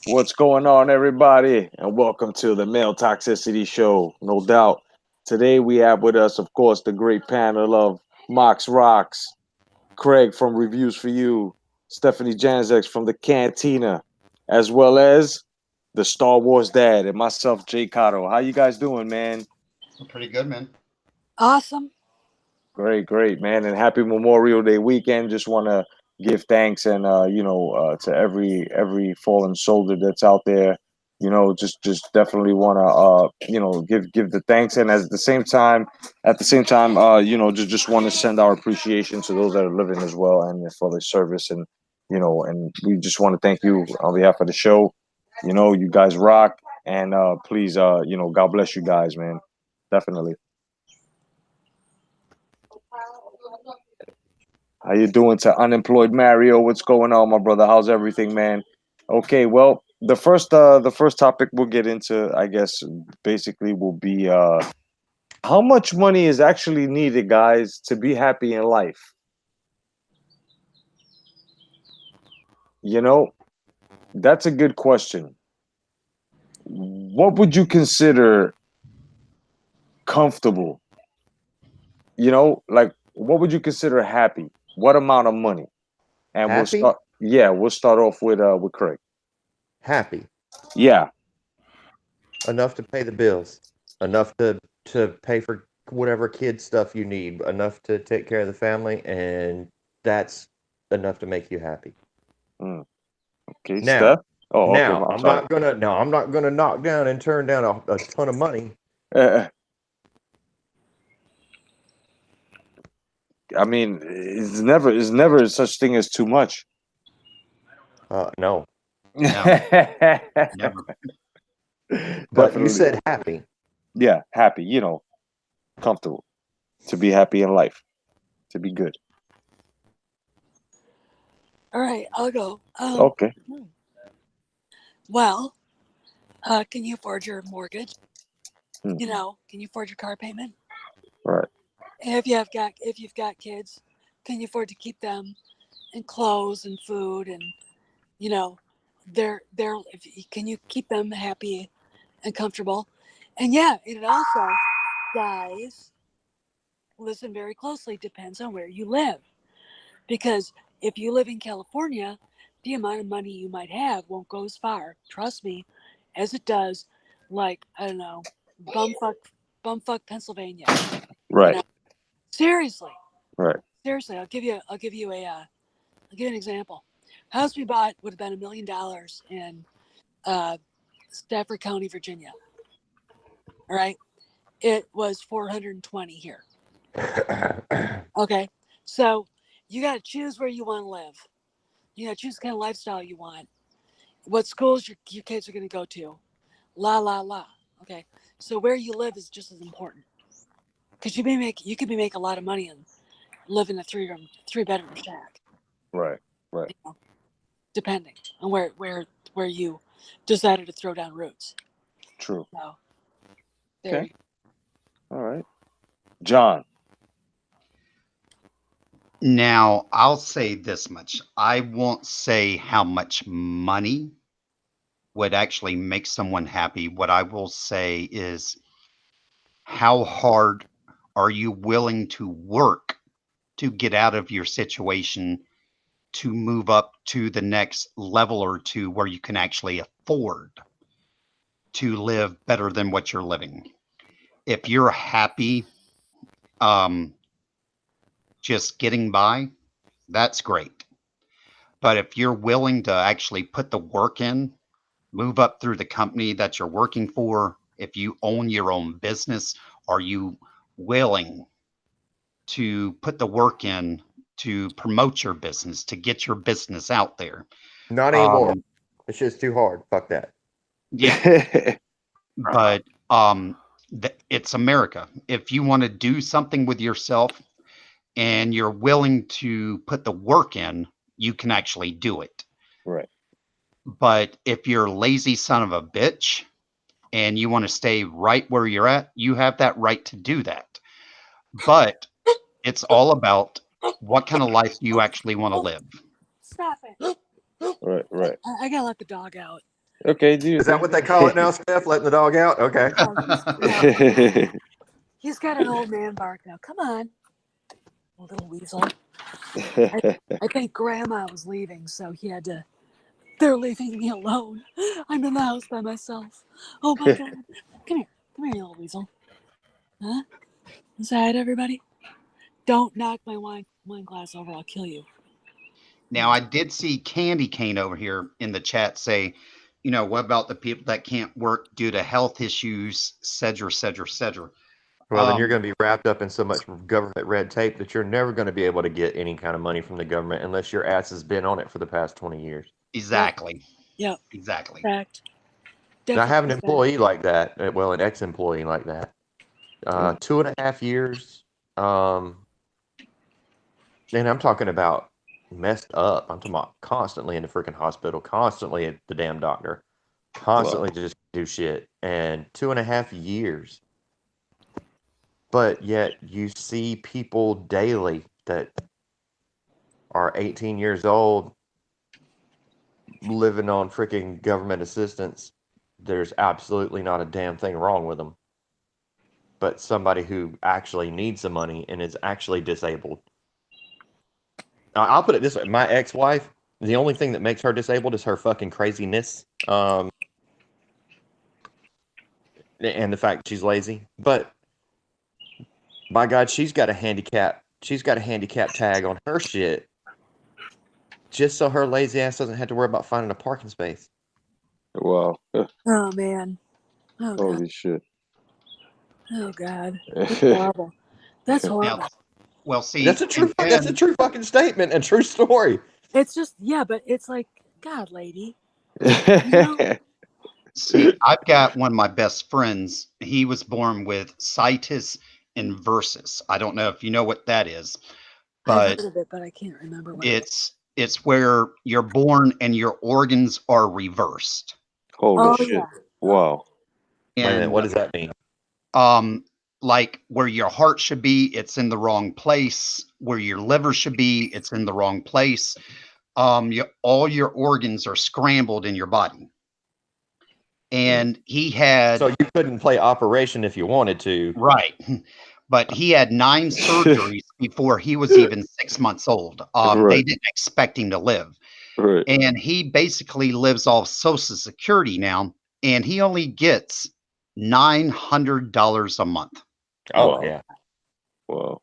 What's going on, everybody? And welcome to the Male Toxicity Show. No doubt. Today we have with us, of course, the great panel of Mox Rocks, Craig from Reviews for You, Stephanie Janzex from the Cantina, as well as the Star Wars Dad and myself, Jay Cotto. How you guys doing, man? Pretty good, man. Awesome. Great, great, man, and happy Memorial Day weekend. Just want to give thanks and to every fallen soldier that's out there. Just definitely want to give the thanks, and at the same time, just want to send our appreciation to those that are living as well and for their service, and we just want to thank you on behalf of the show. You guys rock, and please, God bless you guys, man. Definitely. How you doing to unemployed Mario? What's going on, my brother? How's everything, man? Okay, well, the first topic we'll get into, I guess, basically will be how much money is actually needed, guys, to be happy in life? You know, that's a good question. What would you consider comfortable? Like what would you consider happy? What amount of money? And we'll Happy? start yeah, we'll start off with Craig. Happy. Yeah. Enough to pay the bills. Enough to pay for whatever kid stuff you need. Enough to take care of the family, and that's enough to make you happy. Mm. Okay, Now, Steph. Oh, okay. now I'm I'm sorry. not gonna no, I'm not gonna knock down and turn down a ton of money. Uh, I mean, it's never such thing as too much. No. No, never. But you Definitely. said happy. Yeah, happy. Comfortable. To be happy in life. To be good. All right, I'll go. Okay. Well, can you afford your mortgage? Hmm. Can you afford your car payment? Right. And if you've got kids, can you afford to keep them in clothes and food and you know, they're if you, can you keep them happy and comfortable? And yeah, it also, guys, listen very closely. Depends on where you live. Because if you live in California, the amount of money you might have won't go as far, trust me, as it does, like, I don't know, bumfuck, bumfuck Pennsylvania. You Right. know, seriously, Right. seriously, I'll give you an example. House we bought would have been $1 million in uh, Stafford County, Virginia. All right, it was 420 here. Okay, so you got to choose where you want to live. You got to choose the kind of lifestyle you want, what schools your kids are going to go to. La la la. Okay. So where you live is just as important because you could be making a lot of money and live in a three bedroom shack. Right. Right. You know, depending on where you decided to throw down roots. True. So there Okay. you All right. John. Now, I'll say this much. I won't say how much money would actually make someone happy. What I will say is how hard are you willing to work to get out of your situation to move up to the next level or two where you can actually afford to live better than what you're living. If you're happy um, just getting by, that's great. But if you're willing to actually put the work in, move up through the company that you're working for, if you own your own business, are you willing to put the work in to promote your business, to get your business out there? Not anymore. Um, It's just too hard. Fuck that. yeah, but it's America. If you want to do something with yourself and you're willing to put the work in, you can actually do it. Right. But if you're a lazy son of a bitch and you want to stay right where you're at, you have that right to do that. But it's all about what kind of life you actually want to go. live. Stop it. Right. Right. I gotta let the dog out. Okay, do you Is that what they call it now, Steph? Letting the dog out? Okay. He's got an old man bark now. Come on, little weasel. I think Grandma was leaving, so he had to. They're leaving me alone. I'm in the house by myself. Oh my God! Come here, you little weasel. Huh? Is that everybody? Don't knock my wine glass over. I'll kill you. Now, I did see Candy Cane over here in the chat say, you know, what about the people that can't work due to health issues, cetera, cetera, cetera. Well, then you're going to be wrapped up in so much government red tape that you're never going to be able to get any kind of money from the government unless your ass has been on it for the past 20 years. Exactly. Yep. Exactly. Fact. And I have an Definitely employee like that. Well, an ex-employee like that. 2.5 years. And I'm talking about messed up. I'm talking about constantly in the freaking hospital, constantly at the damn doctor, constantly just do shit. And 2.5 years. But yet you see people daily that are 18 years old living on freaking government assistance. There's absolutely not a damn thing wrong with them. But somebody who actually needs the money and is actually disabled. I'll put it this way. My ex-wife, the only thing that makes her disabled is her fucking craziness. And the fact she's lazy. But by God, she's got a handicap. She's got a handicap tag on her shit. Just so her lazy ass doesn't have to worry about finding a parking space. Wow. Oh man. Oh God. Holy shit. Oh God. That's horrible. That's horrible. Now, well, see, That's a true fucking statement and true story. It's just but it's like, God, lady. See, I've got one of my best friends. He was born with situs inversus. I don't know if you know what that is, I've but heard of it, but I can't remember what it's where you're born and your organs are reversed. Holy shit. Yeah. Wow. Wait a minute, And what does that mean? like where your heart should be, it's in the wrong place. Where your liver should be, it's in the wrong place. All your organs are scrambled in your body. And he had... So you couldn't play Operation if you wanted to. Right. But he had 9 surgeries before he was even 6 months old. They didn't expect him to live. Right. And he basically lives off Social Security now, and he only gets $900 a month. Oh, Wow. yeah. Wow.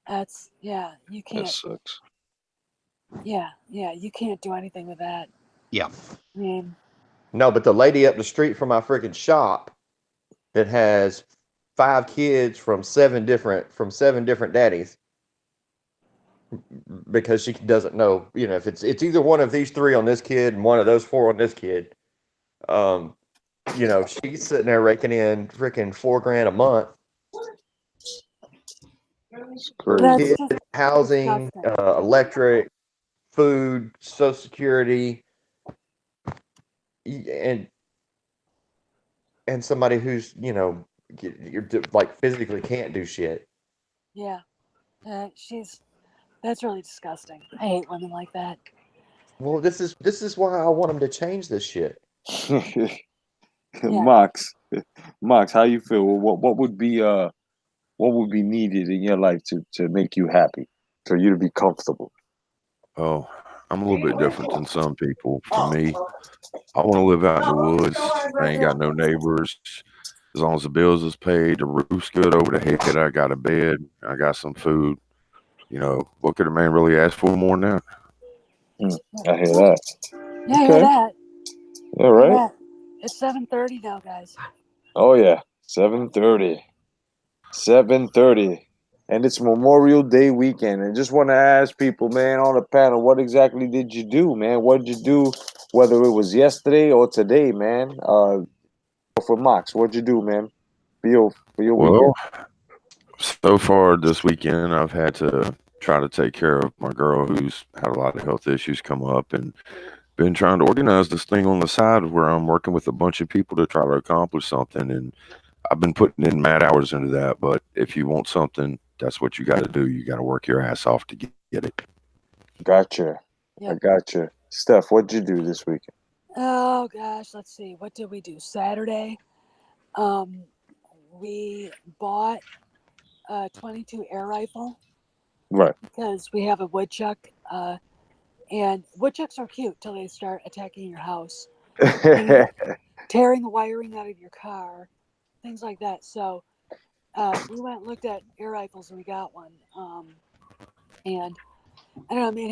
That's you can't. That sucks. Yeah, you can't do anything with that. Yeah. I mean, no, but the lady up the street from my freaking shop that has 5 kids from 7 different daddies, because she doesn't know, if it's either one of these 3 on this kid and one of those 4 on this kid. She's sitting there raking in freaking $4,000 a month. Kids, housing, electric, food, Social Security, and somebody who's you're like physically can't do shit. Yeah, that's really disgusting. I hate women like that. Well, this is why I want them to change this shit. Mox, how you feel? What would be needed in your life to make you happy, for you to be comfortable? Oh, I'm a little bit different than some people. For me, I want to live out in the woods. I ain't got no neighbors. As long as the bills is paid, the roof's good over the head, I got a bed, I got some food. What could a man really ask for more than that? I hear that. Yeah, I hear that. All right. It's 7:30 now, guys. Oh yeah, 7:30. 7:30. And it's Memorial Day weekend. And just want to ask people, man, on the panel, what exactly did you do, man? What did you do, whether it was yesterday or today, man? For Mox, what'd you do, man? For your weekend? So far this weekend, I've had to try to take care of my girl who's had a lot of health issues come up, and been trying to organize this thing on the side where I'm working with a bunch of people to try to accomplish something. And I've been putting in mad hours into that. But if you want something, that's what you got to do. You got to work your ass off to get it. Gotcha. I gotcha. Steph, what'd you do this weekend? Oh gosh, let's see. What did we do Saturday? Um, we bought a 22 air rifle Right. because we have a woodchuck. And woodchucks are cute till they start attacking your house and tearing the wiring out of your car, things like that. So we went and looked at air rifles and we got one. And I don't know,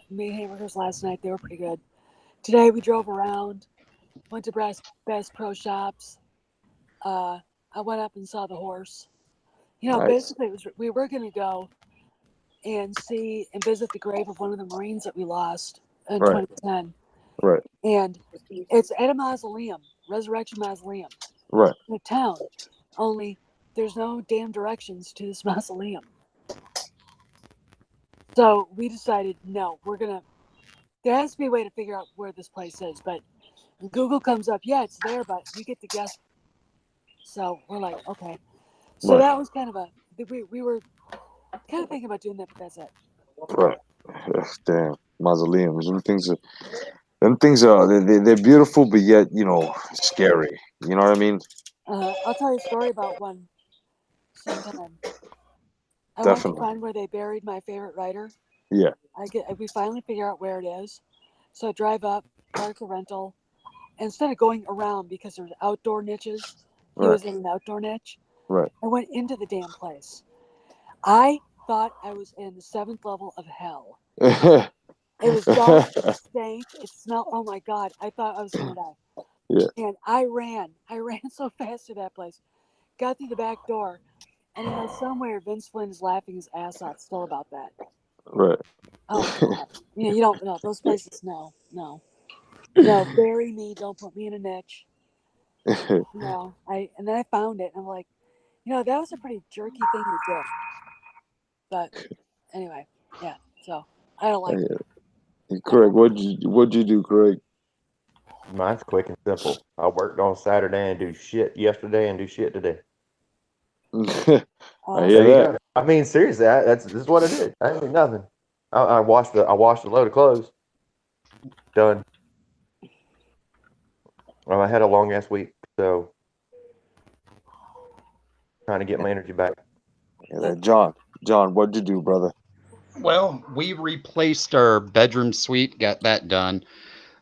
made hamburgers last night. They were pretty good. Today we drove around, went to Best Pro Shops. I went up and saw the horse. Nice. Basically, we were going to go and see and visit the grave of one of the Marines that we lost in Right. 2010. Right. And it's at a mausoleum, Resurrection Mausoleum, Right. in a town. Only there's no damn directions to this mausoleum. So we decided, no, there has to be a way to figure out where this place is. But Google comes up, yeah, it's there, but you get to guess. So we're like, okay. So Right. that was kind of we were kind of thinking about doing that, but that's it. Right. Damn. Mausoleums. Them things are they're beautiful, but yet scary. You know what I mean? I'll tell you a story about one sometime. I went to Definitely. find where they buried my favorite writer. Yeah. We finally figure out where it is. So I drive up, park the rental. And instead of going around because there's outdoor niches, he Right. was in an outdoor niche. Right. I went into the damn place. I thought I was in the 7th level of hell. It was dark, it stank, it smelled. Oh my God, I thought I was gonna die. Yeah. And I ran so fast to that place, got through the back door, and somewhere Vince Flynn is laughing his ass off still about that. Right. Oh God, you don't know those places. No, bury me, don't put me in a niche. And then I found it, and I'm like, that was a pretty jerky thing to do. But anyway, yeah. So I don't like it. Craig, what'd you do, Craig? Mine's quick and simple. I worked on Saturday and do shit yesterday and do shit today. I There hear you that. go. I mean, seriously, this is what I did. I didn't do nothing. I washed a load of clothes. Done. Well, I had a long ass week, so trying to get my energy back. Yeah, John, what'd you do, brother? Well, we replaced our bedroom suite, got that done,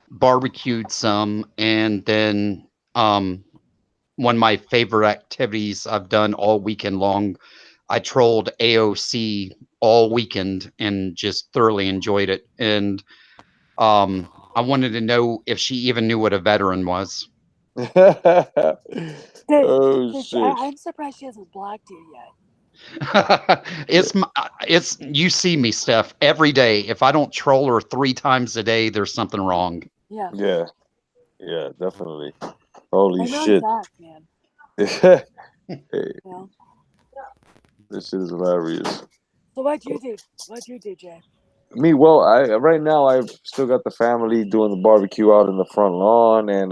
barbecued some, and then one of my favorite activities I've done all weekend long. I trolled AOC all weekend and just thoroughly enjoyed it. And I wanted to know if she even knew what a veteran was. Oh shit. I'm surprised she hasn't blocked you yet. It's you see me, Steph, every day. If I don't troll her 3 times a day, there's something wrong. Yeah. Yeah, definitely. Holy I know shit. that, man. Hey, You know. this is hilarious. So what'd you do? Jay? Me, well, I right now I've still got the family doing the barbecue out in the front lawn, and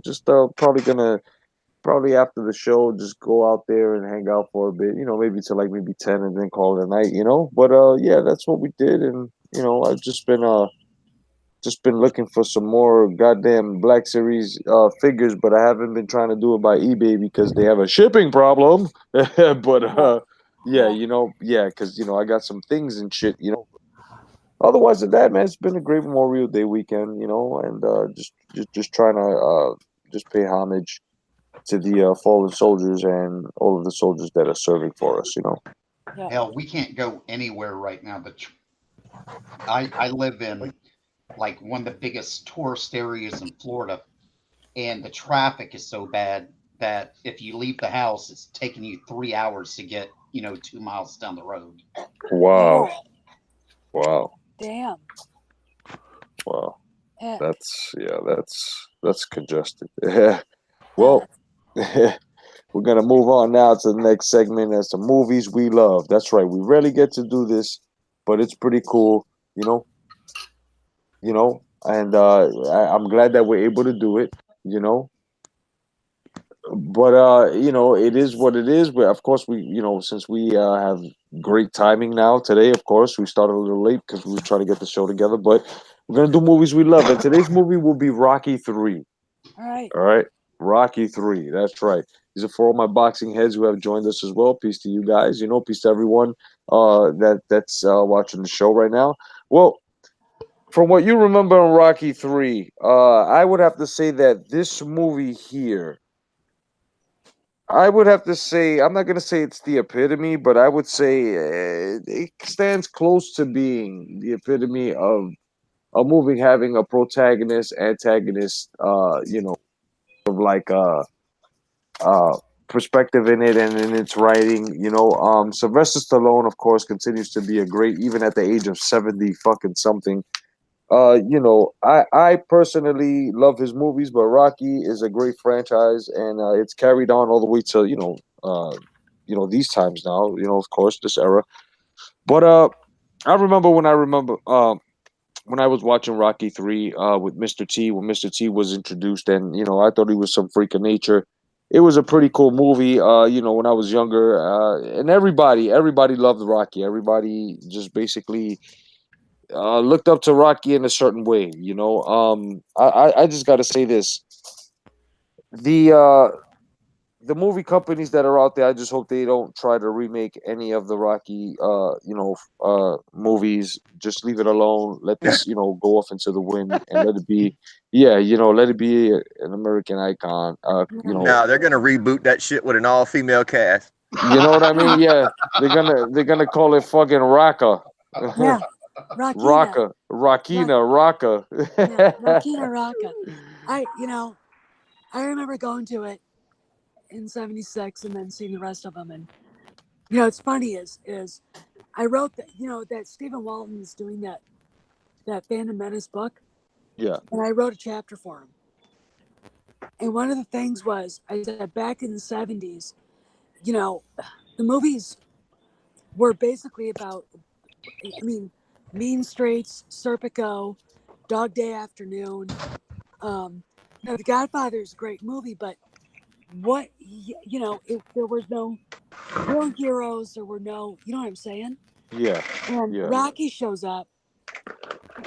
just probably after the show just go out there and hang out for a bit, maybe till like maybe 10 and then call it a night, But yeah, that's what we did, and I've just been looking for some more goddamn Black Series figures, but I haven't been trying to do it by eBay because they have a shipping problem. But yeah, because I got some things and shit. Otherwise than that, man, it's been a great Memorial Day weekend, and just trying to just pay homage to the fallen soldiers and all of the soldiers that are serving for us. Yeah. Hell, we can't go anywhere right now. I live in like one of the biggest tourist areas in Florida, and the traffic is so bad that if you leave the house, it's taking you 3 hours to get 2 miles down the road. Wow, Oh, wow, damn. wow. Eh, That's congested. Well, we're gonna move on now to the next segment. As the movies we love. That's right. We rarely get to do this, but it's pretty cool. You know, and I'm glad that we're able to do it. You know, but you know, it is what it is. But of course, we, you know, since we have great timing now today, of course, we started a little late because we were trying to get the show together. But we're gonna do movies we love, and today's movie will be Rocky 3. All right. All right, Rocky 3. That's right. These are for all my boxing heads who have joined us as well. Peace to you guys. You know, peace to everyone that's watching the show right now. Well, from what you remember in Rocky 3, I would have to say that this movie here, I would have to say, I'm not going to say it's the epitome, but I would say it stands close to being the epitome of a movie having a protagonist, antagonist, you know, of like uh, perspective in it and in its writing. You know, Sylvester Stallone, of course, continues to be a great, even at the age of 70 fucking something. You know, I personally love his movies, but Rocky is a great franchise, and it's carried on all the way to you know, these times now. You know, of course, this era. But I remember when I was watching Rocky 3 with Mr. T, when Mr. T was introduced, and you know, I thought he was some freak of nature. It was a pretty cool movie. You know, when I was younger, and everybody loved Rocky. Everybody just basically looked up to Rocky in a certain way. You know, I just got to say this: the the movie companies that are out there, I just hope they don't try to remake any of the Rocky, movies. Just leave it alone. Let this, you know, go off into the wind and let it be. Yeah, you know, let it be an American icon. You Yeah. know, Now they're gonna reboot that shit with an all-female cast. you know what I mean? Yeah, they're gonna call it fucking Rocka, Yeah. Rakina. Rocka, Rock, Rockina, yeah. Rocka. Rakina Raka. You know, I remember going to it in '76 and then seeing the rest of them. And you know, it's funny is I wrote that, you know, that Stephen Walton is doing that Phantom Menace book, Yeah, and I wrote a chapter for him. And one of the things was I said back in the '70s, you know, the movies were basically about, I mean, Mean Streets, Serpico, Dog Day Afternoon. You know, The Godfather is a great movie, but you know, there was no real heroes. There were no, you know what I'm saying? yeah, And yeah, Rocky shows up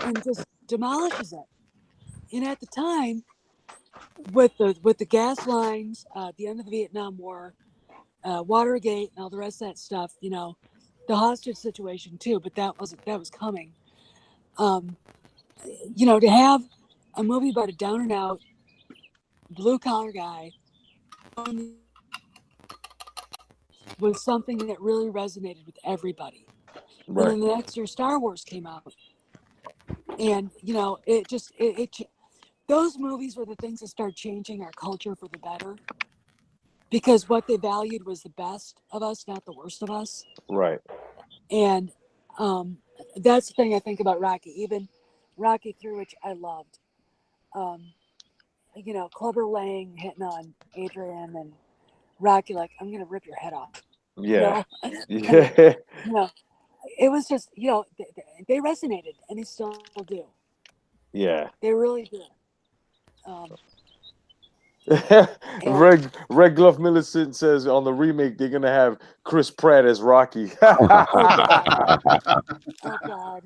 and just demolishes it. And at the time, with the gas lines, the end of the Vietnam War, Watergate, and all the rest of that stuff, you know, the hostage situation too. But that was coming. Um, you know, to have a movie about a down and out blue collar guy was something that really resonated with everybody. And right, then the next year, Star Wars came out, and you know, those movies were the things that started changing our culture for the better, because what they valued was the best of us, not the worst of us. right. And um, that's the thing I think about Rocky. Even Rocky 3, which I loved. Um, you know, Clubber Lang hitting on Adrian and Rocky, like, I'm gonna rip your head off. You Yeah, know, and yeah, you know, it was just, you know, they resonated, and they still do. yeah. They really do. Um, and Red Glove Millicent says on the remake they're gonna have Chris Pratt as Rocky. oh god, oh god,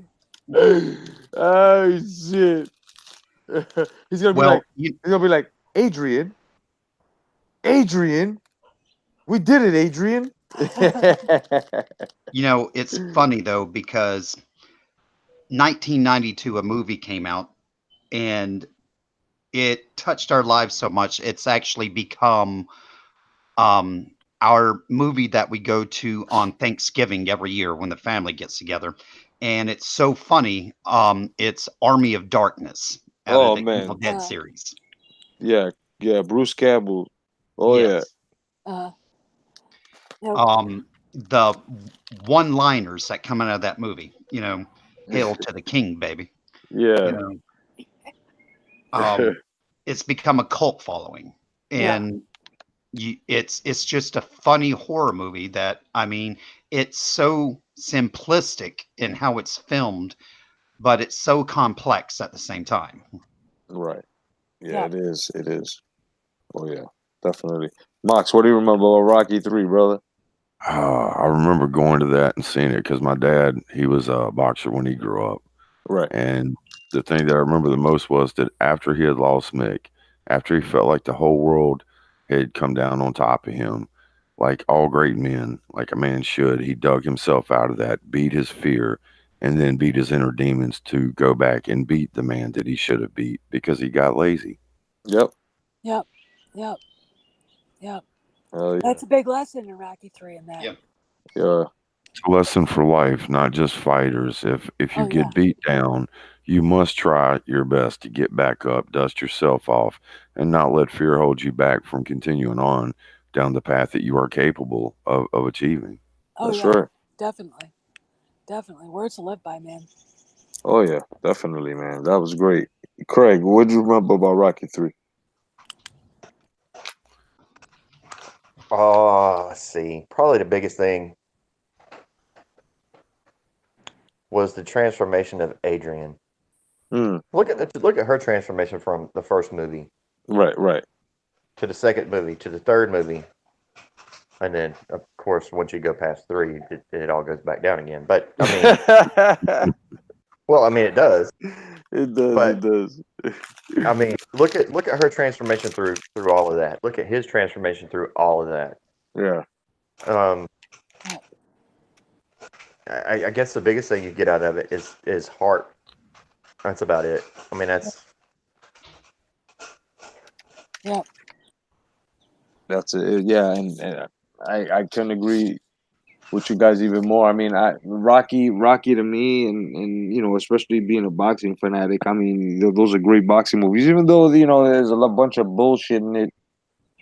Oh shit! He's gonna be like, Well, you Adrian, Adrian, we did it, Adrian. you know, it's funny though because 1992 a movie came out and it touched our lives so much it's actually become um our movie that we go to on Thanksgiving every year when the family gets together. And it's so funny. It's Army of Darkness out of Oh the Evil man, Dead series. yeah, yeah, Bruce Campbell. Oh yeah, Yes. uh, you know, The one-liners that come out of that movie, you know, hail to the king, baby. You yeah, know, it's become a cult following, yeah, and it's just a funny horror movie that I mean, it's so simplistic in how it's filmed, but it's so complex at the same time. right. Yeah, yeah. it is. It is. Oh yeah, definitely. Mox, what do you remember about Rocky 3, brother? I remember going to that and seeing it because my dad, he was a boxer when he grew up. Right. And the thing that I remember the most was that after he had lost Mick, after he felt like the whole world had come down on top of him, like all great men, like a man should, he dug himself out of that, beat his fear, and then beat his inner demons to go back and beat the man that he should have beat because he got lazy. Yep. Yep. Yep. Yep. Yeah. That's a big lesson in Rocky 3 in that. Yep. Yeah. It's a lesson for life, not just fighters. If you Oh, get yeah. beat down, you must try your best to get back up, dust yourself off, and not let fear hold you back from continuing on down the path that you are capable of achieving. Oh, That's yeah. right. Definitely. Definitely. Words to live by, man. Oh yeah, definitely, man. That was great. Craig, what do you remember about Rocky 3? Oh, let's see. Probably the biggest thing was the transformation of Adrian. Mm. Look at her transformation from the first movie Right. to the second movie to the third movie, and then of course once you go past 3, it all goes back down again. But I mean, well, I mean it does. It does. But It does. I mean, look at her transformation through all of that. Look at his transformation through all of that. Yeah. I guess the biggest thing you get out of it is heart. That's about it. I mean, that's Yep. That's it. Yeah, and I couldn't agree with you guys even more. I mean, Rocky to me, and especially being a boxing fanatic. I mean, those are great boxing movies. Even though there's a bunch of bullshit in it.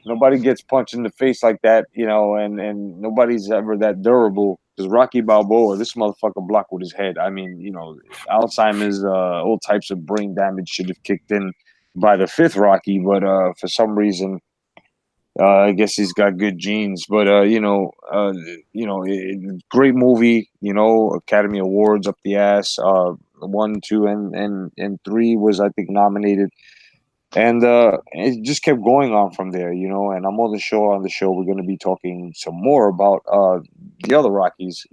Nobody gets punched in the face like that, and nobody's ever that durable. Because Rocky Balboa, this motherfucker blocked with his head. I mean, Alzheimer's, all types of brain damage should have kicked in by the fifth Rocky, but for some reason, I guess he's got good genes. But great movie. Academy Awards up the ass. 1, 2, and 3 was, I think, nominated. And it just kept going on from there, and I'm on the show. We're going to be talking some more about the other Rockies,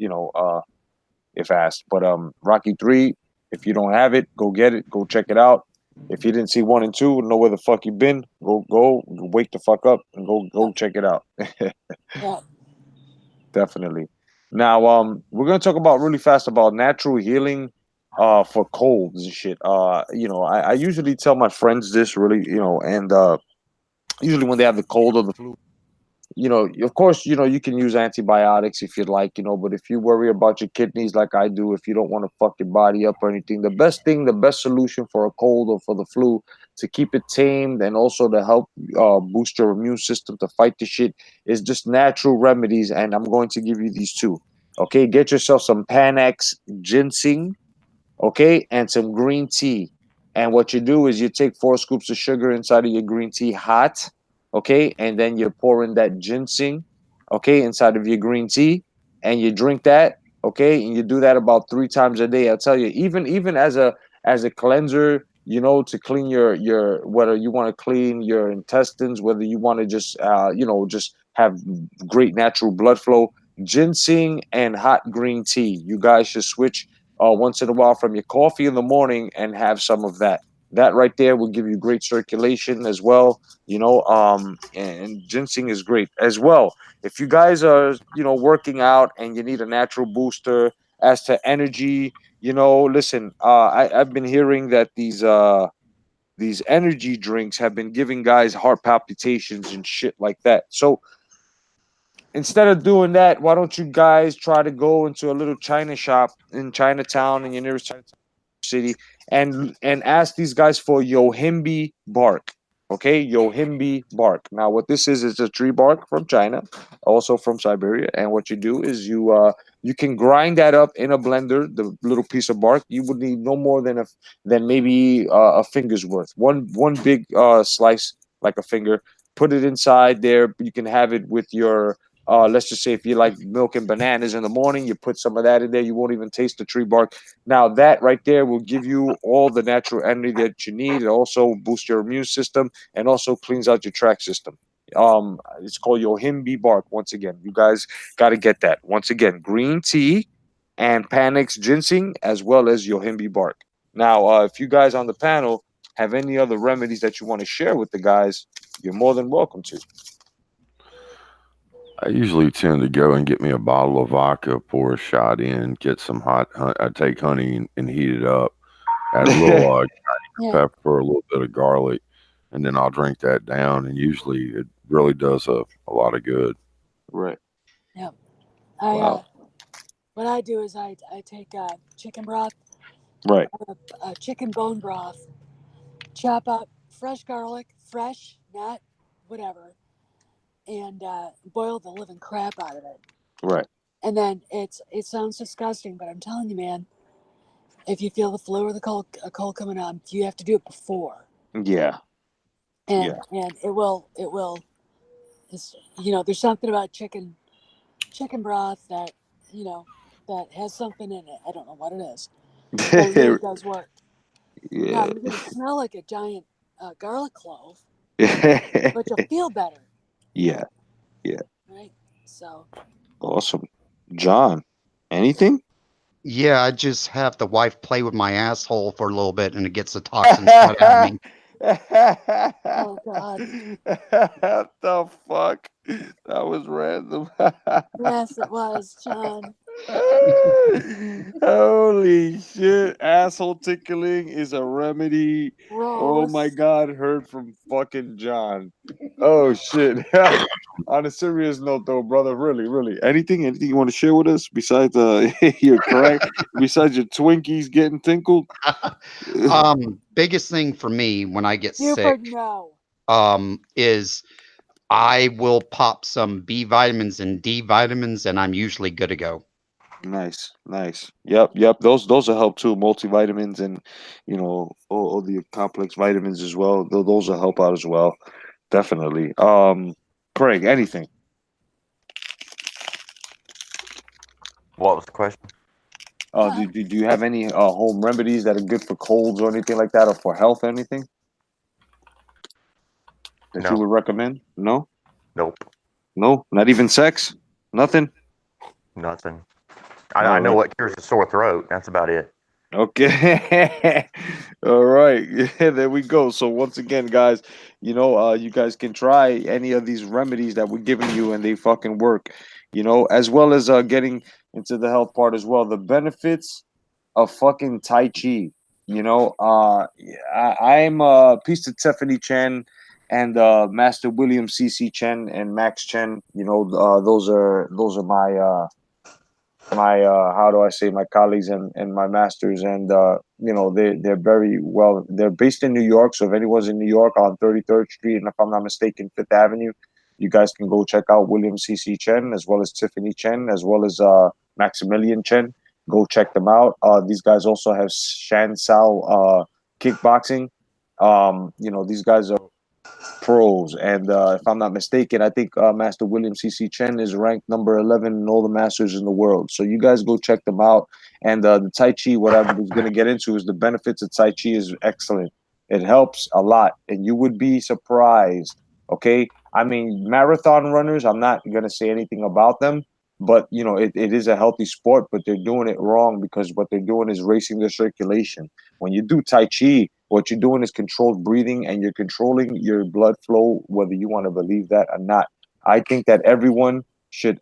if asked. But Rocky 3, if you don't have it, go get it. Go check it out. If you didn't see 1 and 2, know where the fuck you been. Go, wake the fuck up and go check it out. Yeah. Definitely. Now, we're gonna talk about really fast about natural healing, for colds and shit. I usually tell my friends this really, and usually when they have the cold or the flu, of course, you can use antibiotics if you'd like, but if you worry about your kidneys like I do, if you don't want to fuck your body up or anything, the best solution for a cold or for the flu to keep it tamed and also to help boost your immune system to fight the shit is just natural remedies. And I'm going to give you these two. Okay, get yourself some Panax ginseng, okay, and some green tea. And what you do is you take 4 scoops of sugar inside of your green tea hot, okay, and then you pour in that ginseng, okay, inside of your green tea, and you drink that, okay, and you do that about 3 times a day. I'll tell you, even as a cleanser, to clean your whether you want to clean your intestines, whether you want to just have great natural blood flow, ginseng and hot green tea. You guys should switch once in a while from your coffee in the morning and have some of that. That right there will give you great circulation as well, and ginseng is great as well. If you guys are, working out and you need a natural booster as to energy, listen, I've been hearing that these energy drinks have been giving guys heart palpitations and shit like that. So instead of doing that, why don't you guys try to go into a little China shop in Chinatown, in your nearest Chinatown city, and ask these guys for yohimbe bark. Okay, yohimbe bark. Now, what this is a tree bark from China, also from Siberia. And what you do is you can grind that up in a blender. The little piece of bark you would need no more than maybe a finger's worth. One big slice like a finger. Put it inside there. You can have it with your let's just say if you like milk and bananas in the morning, you put some of that in there. You won't even taste the tree bark. Now that right there will give you all the natural energy that you need. It also boosts your immune system and also cleans out your tract system. It's called Yohimbe bark. Once again, you guys got to get that. Once again, green tea and Panax ginseng as well as Yohimbe bark. Now, if you guys on the panel have any other remedies that you want to share with the guys, you're more than welcome to. I usually tend to go and get me a bottle of vodka, pour a shot in, get some I take honey and heat it up, add a little Yeah. pepper, a little bit of garlic, and then I'll drink that down. And usually it really does a lot of good. Right. Yeah. Wow. What I do is I take chicken broth, Right. chicken bone broth, chop up fresh garlic, fresh, not whatever, and boil the living crap out of it. Right. And then it sounds disgusting, but I'm telling you, man, if you feel the flu or the cold coming on, you have to do it before. Yeah. And it will it's, there's something about chicken broth that that has something in it. I don't know what it is, but it really does work. Now Yeah. you're gonna smell like a giant garlic clove, Yeah. but you'll feel better. Yeah. Yeah. Right. So Awesome. John, anything? Yeah, I just have the wife play with my asshole for a little bit and it gets the toxins right out of me. oh god. What the fuck? That was random. Yes, it was, John. Holy shit. Asshole tickling is a remedy. Oh my Gross. god, heard from fucking John. Oh shit. On a serious note though, brother, really. Anything you want to share with us besides your correct besides your Twinkies getting tinkled? Biggest thing for me when I get sick, Buford, no. is I will pop some B vitamins and D vitamins and I'm usually good to go. Nice. Yep. Those will help too. Multivitamins and all the complex vitamins as well. Those will help out as well. Definitely. Craig, anything? What was the question? Do you have any home remedies that are good for colds or anything like that, or for health or anything that you No. would recommend? No, Nope. not even sex. Nothing. Nothing. All I know right. what cures a sore throat. That's about it. Okay. All right. Yeah, there we go. So once again, guys, you guys can try any of these remedies that we're giving you and they fucking work, as well as getting into the health part as well. The benefits of fucking Tai Chi. I'm peace to Tiffany Chen and Master William C.C. Chen and Max Chen. Those are my how do I say, my colleagues and my masters, and they're very well. They're based in New York, so if anyone's in New York on 33rd Street, and if I'm not mistaken, Fifth Avenue, you guys can go check out William C.C. Chen as well as Tiffany Chen as well as Maximilian Chen. Go check them out. These guys also have Shan Sao kickboxing. These guys are pros. And if I'm not mistaken, I think Master William C.C. Chen is ranked number 11 in all the masters in the world. So you guys go check them out. And the Tai Chi, what I was going to get into is the benefits of Tai Chi is excellent. It helps a lot. And you would be surprised. Okay. I mean, marathon runners, I'm not going to say anything about them. But, it is a healthy sport, but they're doing it wrong because what they're doing is racing their circulation. When you do Tai Chi, what you're doing is controlled breathing and you're controlling your blood flow, whether you want to believe that or not. I think that everyone should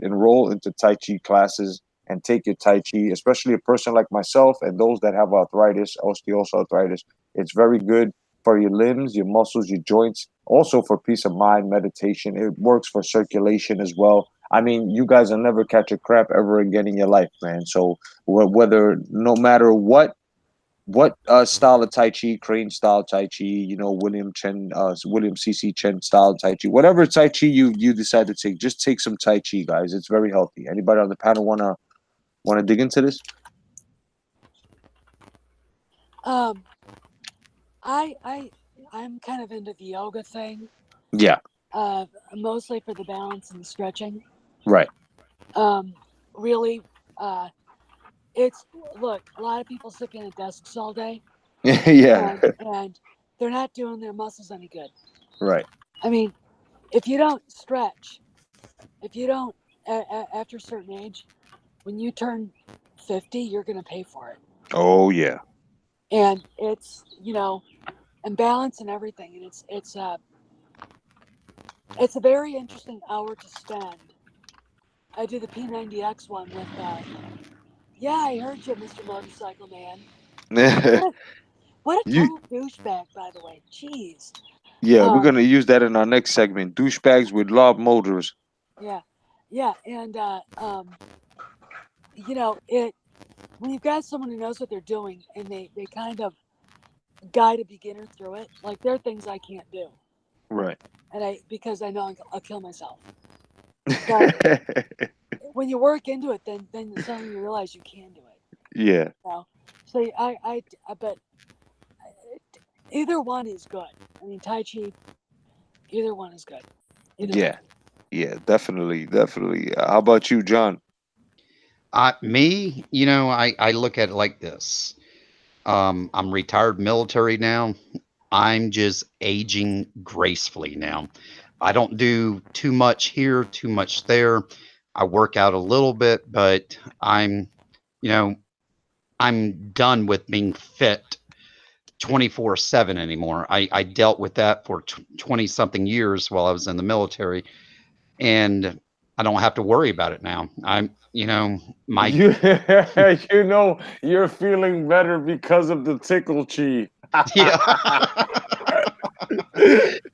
enroll into Tai Chi classes and take your Tai Chi, especially a person like myself and those that have arthritis, osteoarthritis. It's very good for your limbs, your muscles, your joints, also for peace of mind, meditation. It works for circulation as well. I mean, you guys will never catch a crap ever again in your life, man. So whether no matter what style of Tai Chi, Crane style Tai Chi, William C.C. Chen style Tai Chi, whatever Tai Chi you decide to take, just take some Tai Chi, guys. It's very healthy. Anybody on the panel wanna dig into this? I'm kind of into the yoga thing. Yeah. Mostly for the balance and the stretching. Right. Really, look, a lot of people sitting at desks all day. Yeah. And they're not doing their muscles any good. Right. I mean, if you don't stretch, if you don't, after a certain age, when you turn 50, you're going to pay for it. Oh yeah. And it's, and balance and everything. And it's a very interesting hour to spend. I do the P90X one with, yeah, I heard you, Mr. Motorcycle Man. What a You total douchebag, by the way. Jeez. Yeah, we're gonna use that in our next segment. Douchebags with lob motors. Yeah. Yeah. And, when you've got someone who knows what they're doing and they kind of guide a beginner through it, like there are things I can't do. Right. And because I know I'll kill myself. But when you work into it, then suddenly you realize you can do it. Yeah. So but either one is good. I mean, Tai Chi, either one is good. Yeah. Yeah, definitely. How about you, John? Me, I look at it like this. I'm retired military now. I'm just aging gracefully now. I don't do too much here, too much there. I work out a little bit, but I'm done with being fit 24/7 anymore. I dealt with that for 20 something years while I was in the military, and I don't have to worry about it now. My You're feeling better because of the tickle chi. yeah.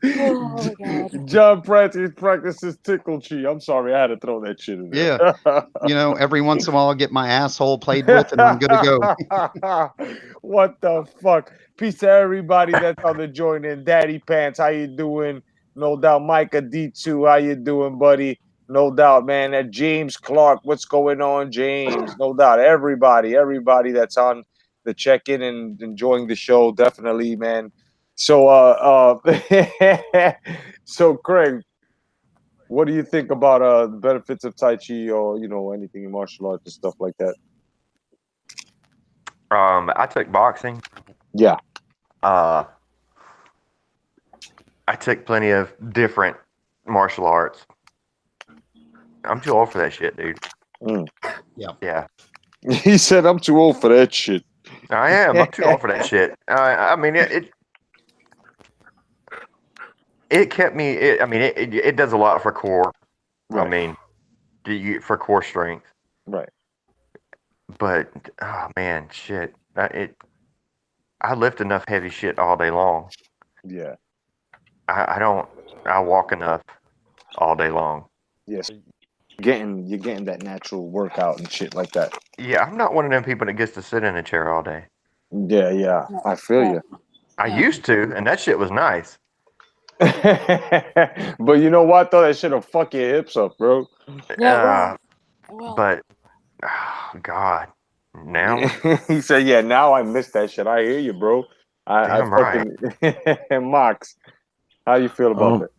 Oh my God. John practices tickle chi. I'm sorry, I had to throw that shit in there. Yeah. Every once in a while I'll get my asshole played with and I'm good to go. What the fuck? Peace to everybody that's on the join in. Daddy Pants, how you doing? No doubt. Micah D2, how you doing, buddy? No doubt, man. That James Clark, what's going on, James? No doubt. Everybody that's on the check-in and enjoying the show, definitely, man. So so Craig, what do you think about the benefits of Tai Chi or anything in martial arts and stuff like that? I took boxing. Yeah. I took plenty of different martial arts. I'm too old for that shit, dude. Yeah. He said, "I'm too old for that shit." I am. I'm too old for that shit. I mean, it kept me. It does a lot for core. Right. I mean, for core strength. Right. But oh man, shit. I lift enough heavy shit all day long. Yeah. I walk enough all day long. Yes. You're getting that natural workout and shit like that. Yeah, I'm not one of them people that gets to sit in a chair all day. Yeah. I feel you. I used to, and that shit was nice. But you know what though? That shit'll fuck your hips up, bro. Yeah. Well. But oh, God, now he said, "Yeah, now I miss that shit." I hear you, bro. I fucking right. Mox, how you feel about that?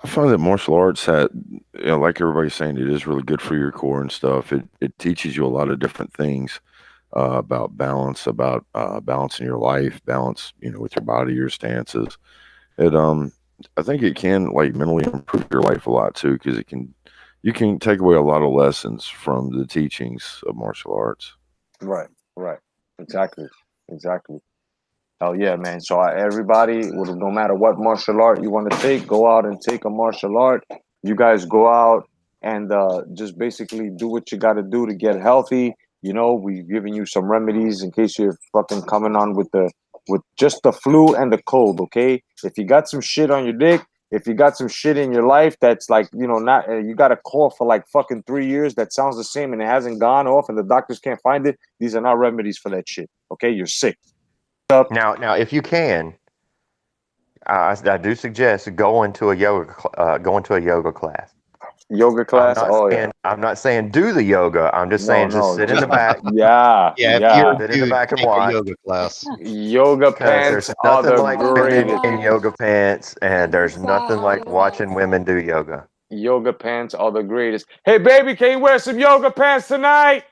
I find that martial arts like everybody's saying, it is really good for your core and stuff. It teaches you a lot of different things about balance, about balancing your life, balance, with your body, your stances. I think it can like mentally improve your life a lot too, because you can take away a lot of lessons from the teachings of martial arts. Right. Exactly. Hell yeah, man. So everybody, no matter what martial art you want to take, go out and take a martial art. You guys go out and just basically do what you got to do to get healthy. We've given you some remedies in case you're fucking coming on with just the flu and the cold, okay? If you got some shit on your dick, if you got some shit in your life that's like, not you got a cough for like fucking 3 years that sounds the same and it hasn't gone off and the doctors can't find it, these are not remedies for that shit, okay? You're sick. Now, if you can, I do suggest go into a yoga class. Yoga class? I'm not saying do the yoga. I'm just saying just sit in the back. Yeah. If you're sit in the back and take a watch. yoga class. Yoga pants there's are nothing the like greatest. in yoga pants, and there's nothing like watching women do yoga. Yoga pants are the greatest. Hey, baby, can you wear some yoga pants tonight?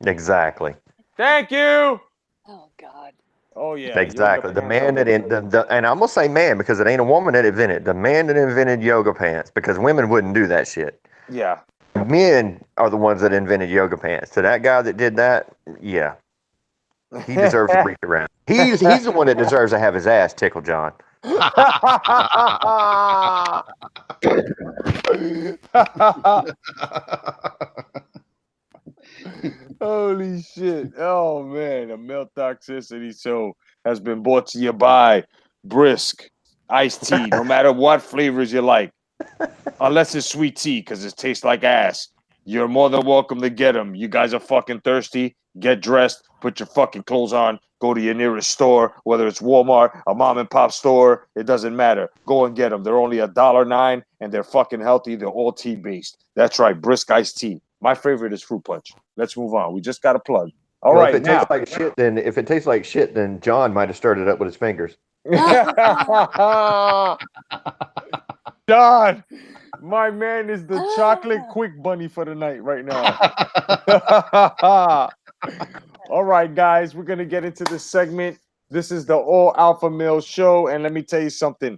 Exactly. Thank you. Oh God. Oh yeah, Exactly. yoga The pants are man that in and I'm gonna say man because it ain't a woman that invented it. The man that invented yoga pants because women wouldn't do that shit. yeah. Men are the ones that invented yoga pants. So that guy that did that, yeah, he deserves a reach around. He's the one that deserves to have his ass tickled, John. Holy shit. Oh man, the Male Toxicity Show has been brought to you by Brisk iced tea, no matter what flavors you like. Unless it's sweet tea, because it tastes like ass. You're more than welcome to get them. You guys are fucking thirsty. Get dressed, put your fucking clothes on, go to your nearest store, whether it's Walmart, a mom and pop store, it doesn't matter. Go and get them. They're only $1.09 and they're fucking healthy. They're all tea based. That's right, Brisk iced tea. My favorite is fruit punch. Let's move on. We just got a plug. All Well, right, now. if it tastes like shit, then John might have stirred it up with his fingers. John, my man is the chocolate quick bunny for the night right now. All right, guys, we're gonna get into this segment. This is the All Alpha Male Show, and let me tell you something.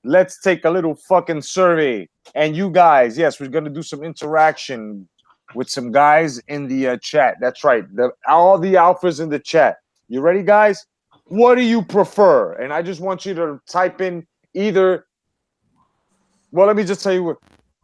Let's take a little fucking survey. And you guys, yes, we're gonna do some interaction with some guys in the chat. That's right, all the alphas in the chat. You ready, guys? What do you prefer? And I just want you to type in either. Well, let me just tell you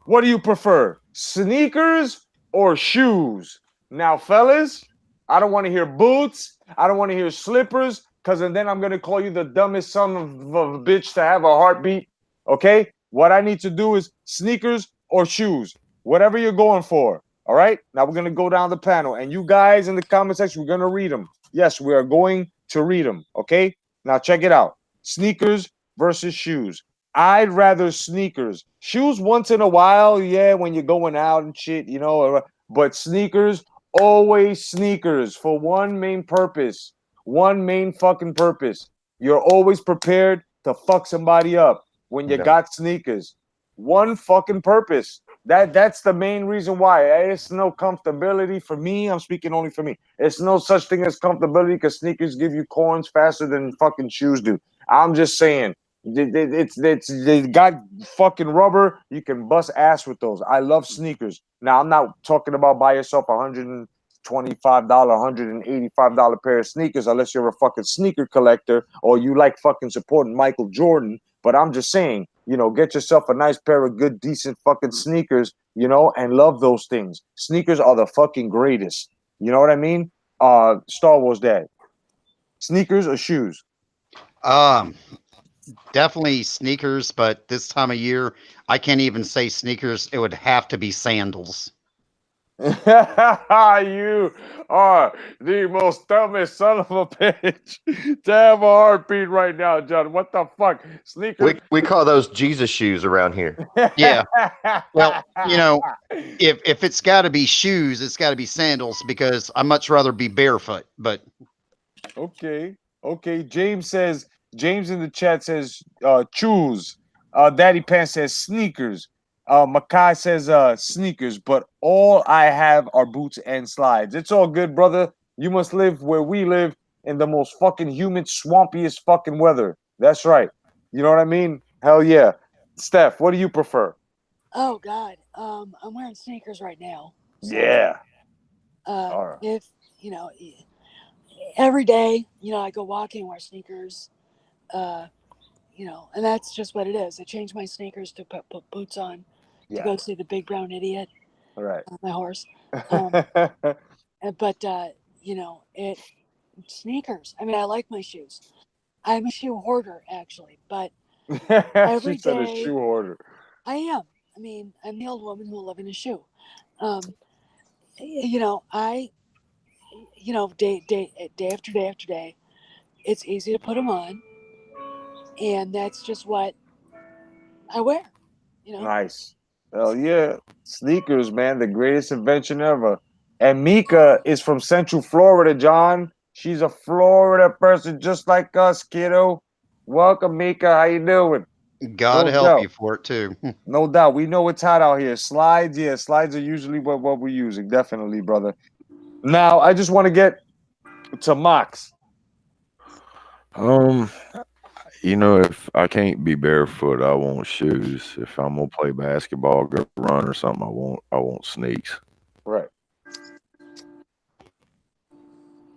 what do you prefer? Sneakers or shoes? Now, fellas, I don't want to hear boots. I don't want to hear slippers, because then I'm going to call you the dumbest son of a bitch to have a heartbeat. Okay? What I need to do is sneakers or shoes, whatever you're going for. All right? Now we're going to go down the panel. And you guys in the comment section, we're going to read them. Yes, we are going to read them. Okay? Now check it out. Sneakers versus shoes. I'd rather sneakers. Shoes once in a while, yeah, when you're going out and shit, you know. But sneakers, always sneakers for one main purpose. One main fucking purpose. You're always prepared to fuck somebody up when you got sneakers. One fucking purpose. That's the main reason why. It's no comfortability for me. I'm speaking only for me. It's no such thing as comfortability because sneakers give you corns faster than fucking shoes do. I'm just saying. They got fucking rubber. You can bust ass with those. I love sneakers. Now I'm not talking about buy yourself $125, $185 pair of sneakers unless you're a fucking sneaker collector or you like fucking supporting Michael Jordan. But I'm just saying, you know, get yourself a nice pair of good, decent fucking sneakers, you know, and love those things. Sneakers are the fucking greatest. You know what I mean? Star Wars dad. Sneakers or shoes? Definitely sneakers, but this time of year, I can't even say sneakers. It would have to be sandals. You are the most dumbest son of a bitch to have a heartbeat right now, John. What the fuck? Sneakers? We call those Jesus shoes around here. Yeah. Well, you know, if it's got to be shoes, it's got to be sandals because I much rather be barefoot. But Okay. James in the chat says choose. Daddy Pants says sneakers. Makai says sneakers, but all I have are boots and slides. It's all good, brother. You must live where we live in the most fucking humid, swampiest fucking weather. That's right. You know what I mean? Hell yeah. Steph, what do you prefer? Oh God, I'm wearing sneakers right now. So, yeah. All right. If you know, every day, you know, I go walking, wear sneakers. You know, and that's just what it is. I changed my sneakers to put boots on to go see the big brown idiot. All right. My horse. But you know, sneakers. I mean, I like my shoes. I'm a shoe hoarder, actually, but every she said day, a shoe hoarder. I am. I mean, I'm the old woman who will live in a shoe. You know, day after day after day, it's easy to put them on, and that's just what I wear. You know. Nice. Hell yeah. Sneakers, man, the greatest invention ever. And Mika is from Central Florida, John. She's a Florida person just like us, kiddo. Welcome, Mika. How you doing? God help you for it too. No doubt. We know it's hot out here. Slides, yeah, slides are usually what we're using. Definitely, brother. Now, I just want to get to Mox. Um, if I can't be barefoot, I want shoes. If I'm gonna play basketball, go run or something, I want sneaks. Right.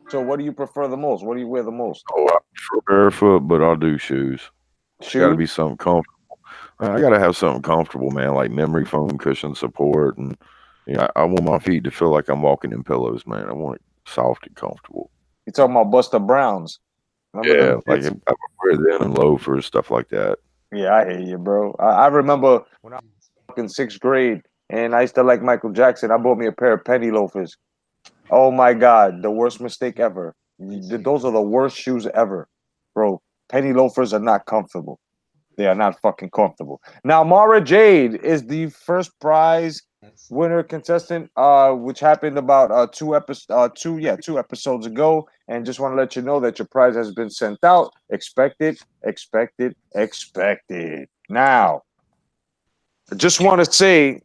So what do you prefer the most? What do you wear the most? Oh, I prefer barefoot, but I'll do shoes. It's got to be Shoes? something comfortable. I got to have something comfortable, man, like memory foam cushion support, and I want my feet to feel like I'm walking in pillows, man. I want it soft and comfortable. You talking about Buster Browns? Remember them Yeah, like shits? I wear them and loafers, stuff like that. Yeah, I hear you, bro. I remember when I was in sixth grade and I used to like Michael Jackson. I bought me a pair of penny loafers. Oh my God, the worst mistake ever. Those are the worst shoes ever, bro. Penny loafers are not comfortable. They are not fucking comfortable. Now, Mara Jade is the first prize winner contestant, which happened about 2 episodes ago. And just want to let you know that your prize has been sent out. Expect it, expect it, expect it. Now, I just want to say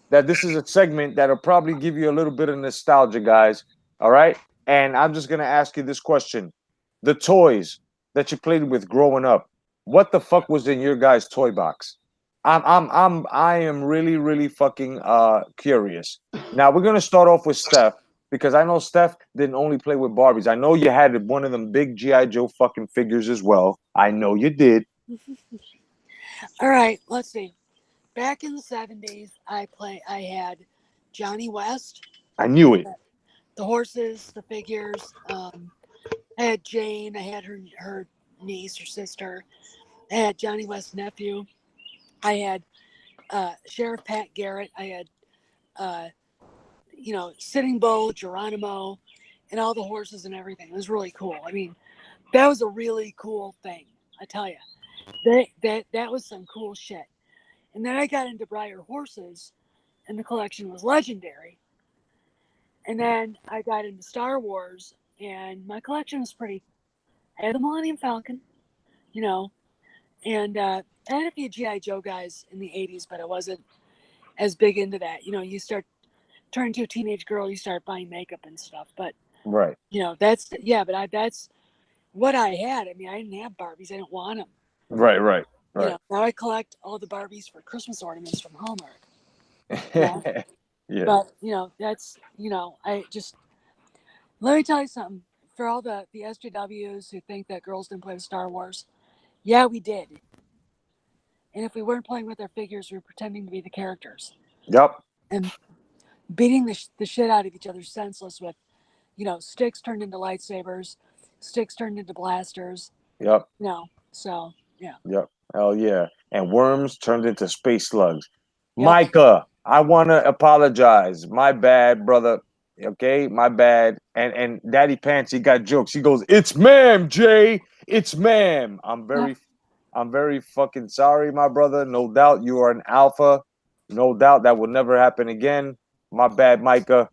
that this is a segment that'll probably give you a little bit of nostalgia, guys. All right. And I'm just gonna ask you this question: the toys that you played with growing up, what the fuck was in your guys' toy box? I am really, really fucking curious. Now we're gonna start off with Steph because I know Steph didn't only play with Barbies. I know you had one of them big GI Joe fucking figures as well. I know you did. All right, let's see. Back in the 70s, I had Johnny West, I knew it. the horses, the figures. I had Jane. I had her niece or sister. I had Johnny West's nephew. I had Sheriff Pat Garrett. I had Sitting Bull, Geronimo, and all the horses and everything. It was really cool. I mean, that was a really cool thing. I tell you, that was some cool shit. And then I got into Breyer horses, and the collection was legendary. And then I got into Star Wars, and my collection was pretty. I had the Millennium Falcon, you know, and I had a few GI Joe guys in the '80s, but I wasn't as big into that. You start turning to a teenage girl, you start buying makeup and stuff. But Right. that's what I had. I mean, I didn't have Barbies. I didn't want them. Right. Right. Right. Now I collect all the Barbies for Christmas ornaments from Hallmark. Yeah. Yeah. But that's I just let me tell you something. For all the SJWs who think that girls didn't play with Star Wars, yeah, we did. And if we weren't playing with our figures, we were pretending to be the characters Yep. and beating the shit out of each other senseless with, sticks turned into lightsabers, sticks turned into blasters. Yep. So yeah. Yep. Hell yeah. And worms turned into space slugs. Yep. Micah, I want to apologize. My bad, brother. Okay, my bad. And Daddy Pants, he got jokes. He goes, "It's ma'am, Jay. It's ma'am." I'm very fucking sorry, my brother. No doubt you are an alpha. No doubt that will never happen again. My bad, Micah.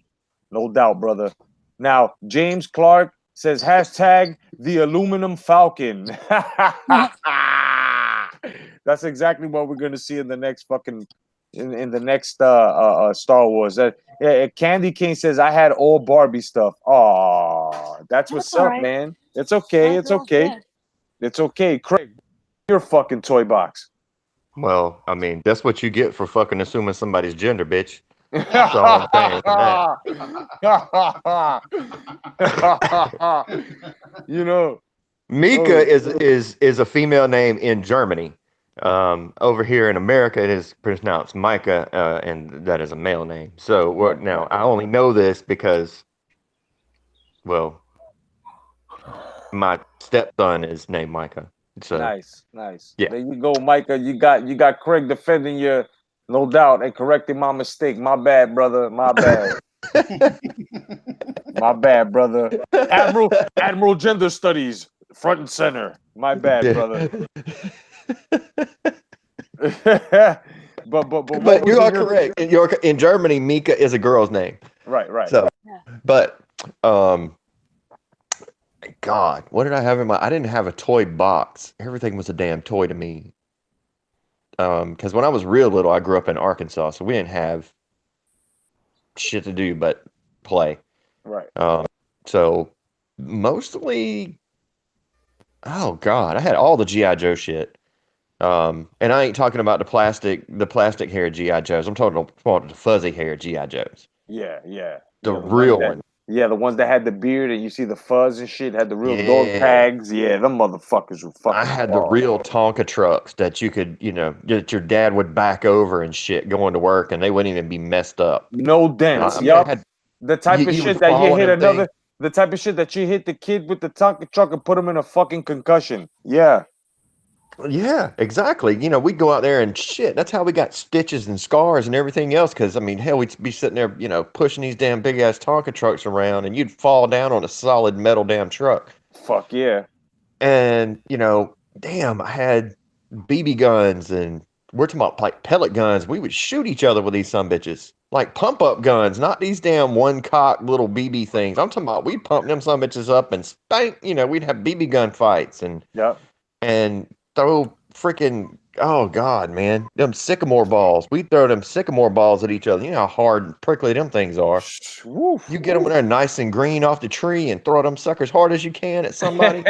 No doubt, brother. Now, James Clark says hashtag the aluminum falcon. That's exactly what we're gonna see in the next fucking in the next Star Wars. Candy King says I had all Barbie stuff. Oh, that's what's all up, right. man. It's okay. It's Girls okay. did. It's okay. Craig, your fucking toy box. Well, I mean, that's what you get for fucking assuming somebody's gender, bitch. That's all I'm saying for that. You know, Mika oh, is a female name in Germany. Over here in America, it is pronounced Micah, and that is a male name. So right, now right. I only know this because, well, my stepson is named Micah. So Nice, nice. yeah. There you go, Micah. You got Craig defending you, no doubt, and correcting my mistake. My bad, brother. My bad. My bad, brother. Admiral Gender Studies, front and center. My bad, brother. but what But was you in are your correct. In Germany, Mika is a girl's name. right? So, Yeah. but God, what did I have in my? I didn't have a toy box. Everything was a damn toy to me. Because when I was real little, I grew up in Arkansas, so we didn't have shit to do but play. Right. So mostly Oh God, I had all the GI Joe shit. And I ain't talking about the plastic hair GI Joes. I'm talking about the fuzzy hair GI Joes, Yeah, yeah, the yeah. The ones real that, one. yeah, the ones that had the beard and you see the fuzz and shit, had the real dog Yeah. tags. Yeah, them motherfuckers were I fucking had the hard. real Tonka trucks that you could, that your dad would back over and shit going to work, and they wouldn't even be messed up. No dents. I mean, I Yup. had The type of you would shit that you fall in hit them another. things. The type of shit that you hit the kid with the Tonka truck and put him in a fucking concussion. Yeah. Yeah, exactly. We'd go out there and shit. That's how we got stitches and scars and everything else. Because I mean, hell, we'd be sitting there, pushing these damn big ass Tonka trucks around, and you'd fall down on a solid metal damn truck. Fuck yeah. And damn, I had BB guns, and we're talking about like pellet guns. We would shoot each other with these some bitches, like pump up guns, not these damn one cock little BB things. I'm talking about we'd pump them some bitches up and spank. We'd have BB gun fights Yup. and throw freaking, oh God, man, them sycamore balls. We throw them sycamore balls at each other. You know how hard and prickly them things are. Woof, You get them when they're nice and green off the tree and throw them suckers hard as you can at somebody.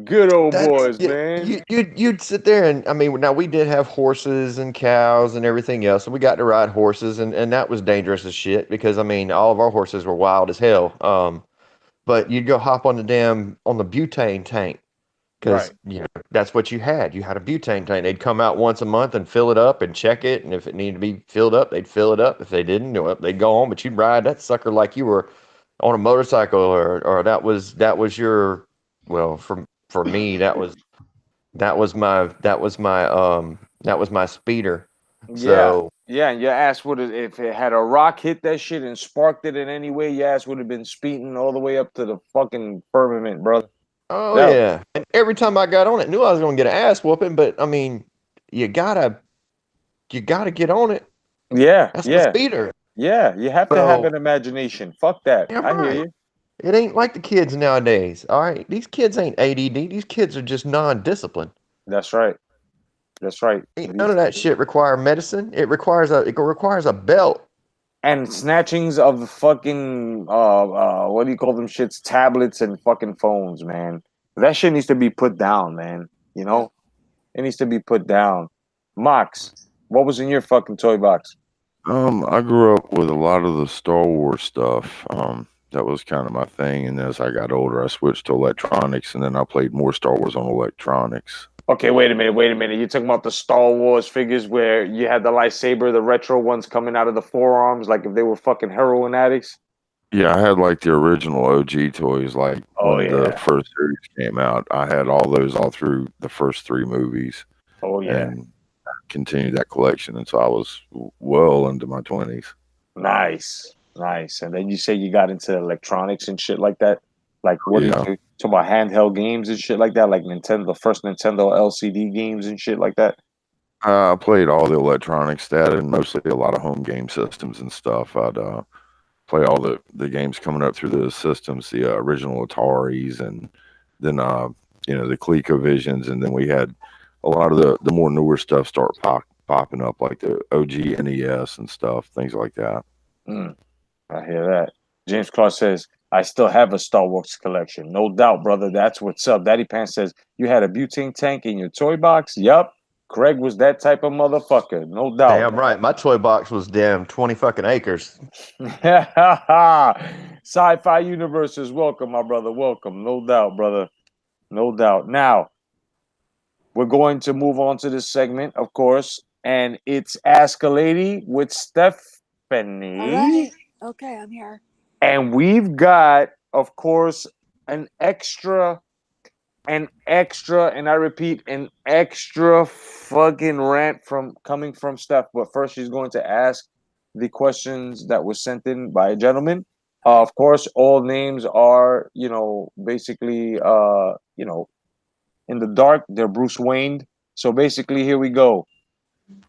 Good old That's boys, yeah, man. you'd sit there, and I mean, now we did have horses and cows and everything else, and we got to ride horses, and that was dangerous as shit because I mean all of our horses were wild as hell. But you'd go hop on the butane tank because Right. that's what you had. You had a butane tank. They'd come out once a month and fill it up and check it, and if it needed to be filled up, they'd fill it up. If they didn't, well, they'd go on. But you'd ride that sucker like you were on a motorcycle, or that was your, well, for me that was my speeder. Yeah. So Yeah, and your ass would have, if it had a rock hit that shit and sparked it in any way, your ass would have been speeding all the way up to the fucking firmament, brother. oh That, yeah, and every time I got on it, knew I was gonna get an ass whooping. But I mean, you gotta you gotta get on it. yeah, That's the yeah, speeder. yeah. You have to have So an imagination. Fuck that. yeah, I hear right. you. It ain't like the kids nowadays. All right, these kids ain't ADD. These kids are just non-disciplined. That's right. That's right. Ain't none of that shit require medicine. It requires a belt. And snatchings of fucking what do you call them shits? Tablets and fucking phones, man. That shit needs to be put down, man. You know? It needs to be put down. Mox, what was in your fucking toy box? I grew up with a lot of the Star Wars stuff. That was kind of my thing. And as I got older, I switched to electronics, and then I played more Star Wars on electronics. Okay, wait a minute, wait a minute. You're talking about the Star Wars figures where you had the lightsaber, the retro ones coming out of the forearms, like if they were fucking heroin addicts? Yeah, I had like the original OG toys, like Oh when the yeah. first series came out. I had all those all through the first three movies, Oh yeah. and continued that collection until I was well into my 20s. Nice. Nice. And then you say you got into electronics and shit like that? Like what did Yeah, you talk about handheld games and shit like that? Like Nintendo, the first Nintendo LCD games and shit like that? I played all the electronics, that, and mostly a lot of home game systems and stuff. I'd play all the games coming up through the systems, the original Ataris, and then the ColecoVisions, and then we had a lot of the more newer stuff start popping up, like the OG NES and stuff, things like that. Mm, I hear that. James Clark says, I still have a Star Wars collection. No doubt, brother. That's what's up. Daddy Pants says, you had a butane tank in your toy box? Yup. Craig was that type of motherfucker. No doubt. Damn right. My toy box was damn 20 fucking acres. Sci-fi universes, welcome, my brother. Welcome. No doubt, brother. No doubt. Now, we're going to move on to this segment, of course, and it's Ask a Lady with All Stephanie. right. Okay, I'm here. And we've got, of course, an extra, and I repeat, an extra fucking rant coming from Steph. But first, she's going to ask the questions that were sent in by a gentleman. Of course, all names are, basically, in the dark. They're Bruce Wayne. So basically, here we go.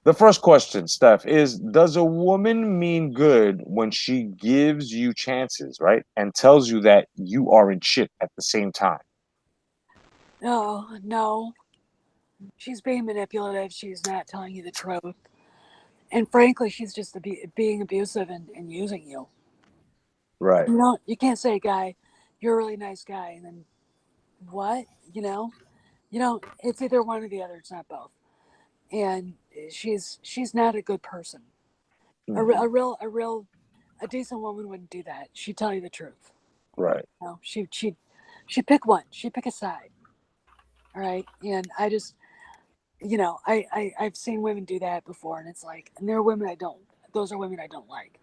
The first question, Steph, is does a woman mean good when she gives you chances, right? And tells you that you are in shit at the same time? No. She's being manipulative. She's not telling you the truth. And frankly, she's just being abusive and using you. Right. You can't say, guy, you're a really nice guy, and then what? It's either one or the other. It's not both. And she's not a good person. A decent woman wouldn't do that. She'd tell you the truth. Right. She'd pick one. She'd pick a side. All right. And I just, I've seen women do that before, and it's like, and there are women I don't. Those are women I don't like.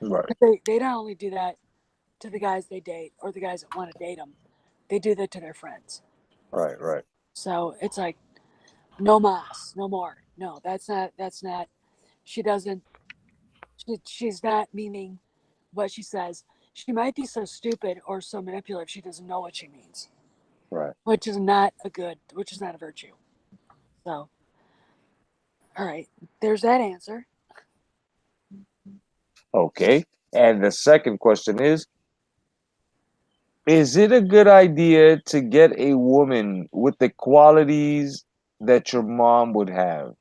Right. But they don't only do that to the guys they date or the guys that want to date them. They do that to their friends. Right. Right. So it's like, no mas, no more. No, that's not. She doesn't. She's not meaning what she says. She might be so stupid or so manipulative she doesn't know what she means. Right. Which is not a virtue. So, all right, there's that answer. Okay. And the second question is it a good idea to get a woman with the qualities that your mom would have?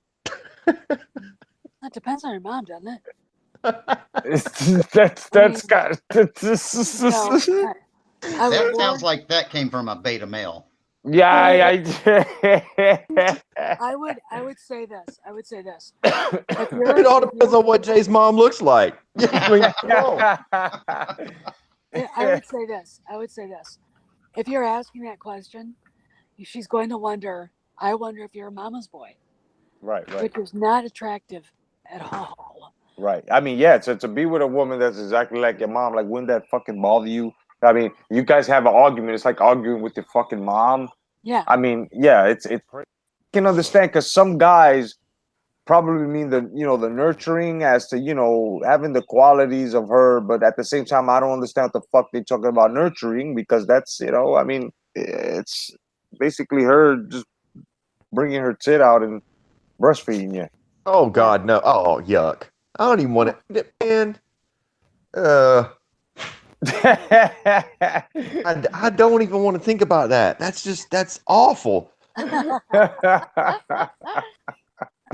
That depends on your mom, doesn't it? That's got. That sounds like that came from a beta male. Yeah, I would say this. It all depends on what Jay's mom looks like. I would say this. If you're asking that question, she's going to wonder, I wonder if you're a mama's boy. Right. Which is not attractive at all. Right. I mean, yeah, to be with a woman that's exactly like your mom, like, wouldn't that fucking bother you? I mean, you guys have an argument. It's like arguing with your fucking mom. Yeah. I mean, yeah, it's I can understand because some guys probably mean the nurturing as to having the qualities of her, but at the same time, I don't understand what the fuck they talking about nurturing because that's I mean, it's basically her just bringing her tit out and breastfeeding you. Oh God, no! Oh yuck! I don't even want to, man. I don't even want to think about that. That's awful.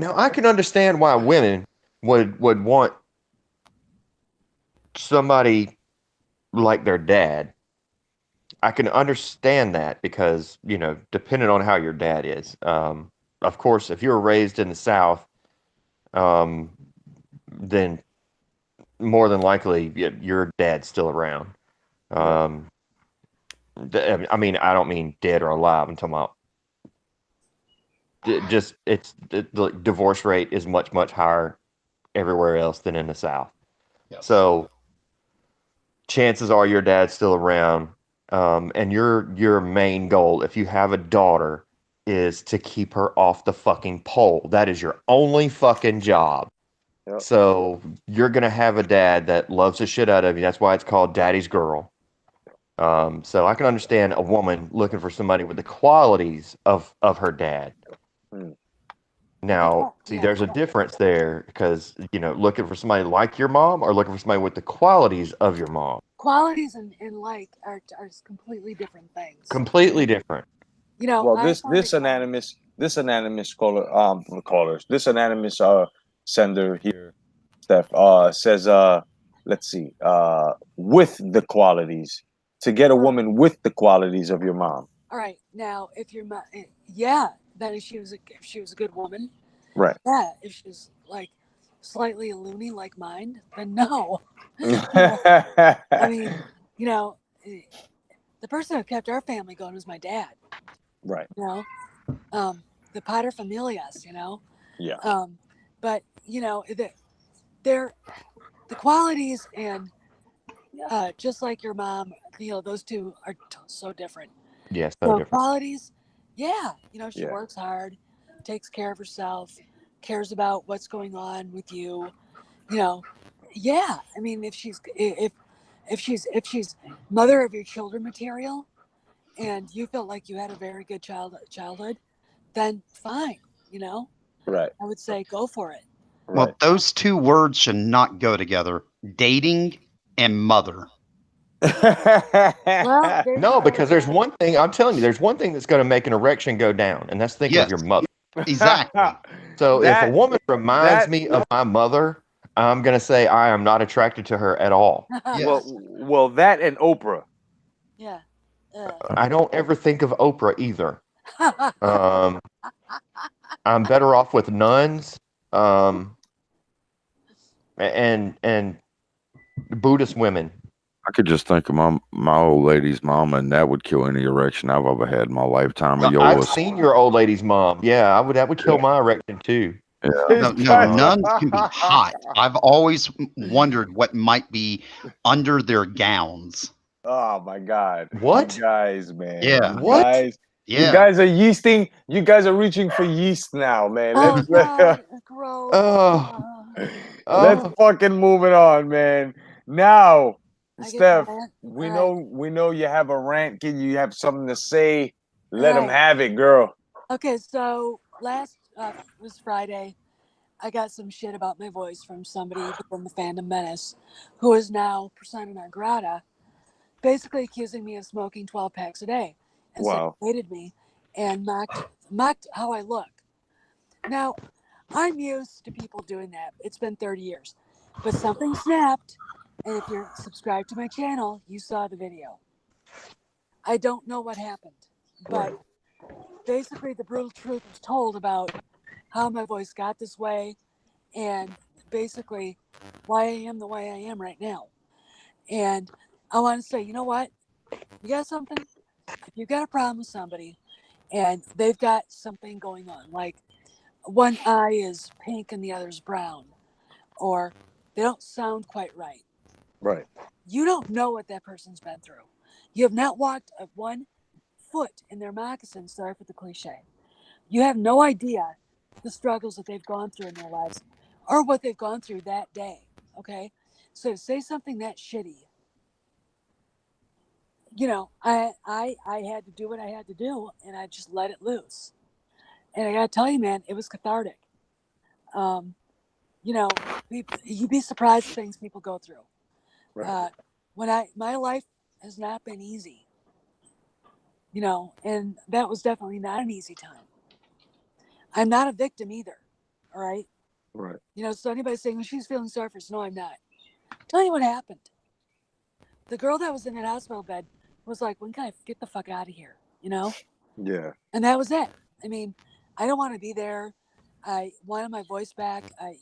Now I can understand why women would want somebody like their dad. I can understand that because depending on how your dad is. Of course, if you were raised in the South, then more than likely your dad's still around. I mean, I don't mean dead or alive. I'm talking about the divorce rate is much, much higher everywhere else than in the South. Yep. So chances are your dad's still around. And your main goal, if you have a daughter, is to keep her off the fucking pole. That is your only fucking job. Yep. So you're gonna have a dad that loves the shit out of you. That's why it's called Daddy's Girl. So I can understand a woman looking for somebody with the qualities of her dad. Now, see, there's a difference there because looking for somebody like your mom or looking for somebody with the qualities of your mom. Qualities and like are completely different things. Completely different. Well, this anonymous sender here, Steph, says let's see, with the qualities, to get a woman with the qualities of your mom. All right, now if your mom, then if she was a good woman, right? Yeah, if she's like slightly a loony like mine, then no. I mean, the person who kept our family going was my dad. Right. The pater familias. Yeah. But they're the qualities and just like your mom, those two are so different. Yes, so different. Qualities, she works hard, takes care of herself, cares about what's going on with you. I mean, if she's mother of your children material, and you felt like you had a very good childhood, then fine. Right. I would say go for it. Well, Right. those two words should not go together. Dating and mother. Well, No, because there's one thing, I'm telling you, there's one thing that's going to make an erection go down, and that's thinking of your mother. Exactly. So if a woman reminds me of my mother, I'm going to say I am not attracted to her at all. Yes. Well, that and Oprah. Yeah. I don't ever think of Oprah either. I'm better off with nuns, and Buddhist women. I could just think of my old lady's mom, and that would kill any erection I've ever had in my lifetime. A I've Yola. seen your old lady's mom. Yeah, that would kill my erection too. Yeah. This No, guy- nuns can be hot. I've always wondered what might be under their gowns. Oh my God! What? You guys, man. Yeah. You What? guys, you Yeah. guys are yeasting. You guys are reaching for yeast now, man. Oh Let's God, gross. Oh, let's oh, fucking move it on, man. Now, I get Steph, the rant? we All know you have a rant. Can you have something to say? Let them Right. have it, girl. Okay, so last was Friday. I got some shit about my voice from somebody within the fandom menace, who is now persona non grata, basically accusing me of smoking 12 packs a day, and said Wow. he hated me and mocked how I look. Now, I'm used to people doing that. It's been 30 years, but something snapped, and if you're subscribed to my channel, you saw the video. I don't know what happened, but basically the brutal truth was told about how my voice got this way and basically why I am the way I am right now. And I want to say, you know what? You got something? If you've got a problem with somebody and they've got something going on, like one eye is pink and the other's brown, or they don't sound quite right, Right. you don't know what that person's been through. You have not walked one foot in their moccasins, sorry for the cliche. You have no idea the struggles that they've gone through in their lives or what they've gone through that day. Okay. So to say something that shitty, I had to do what I had to do and I just let it loose. And I gotta tell you, man, it was cathartic. Um, you'd be surprised the things people go through. Right. My life has not been easy, and that was definitely not an easy time. I'm not a victim either. All right. Right. So anybody saying, well, she's feeling sorry for us. No, I'm not. Tell you what happened. The girl that was in that hospital bed was like, when can I get the fuck out of here? Yeah. And that was it. I mean, I don't want to be there. I wanted my voice back. I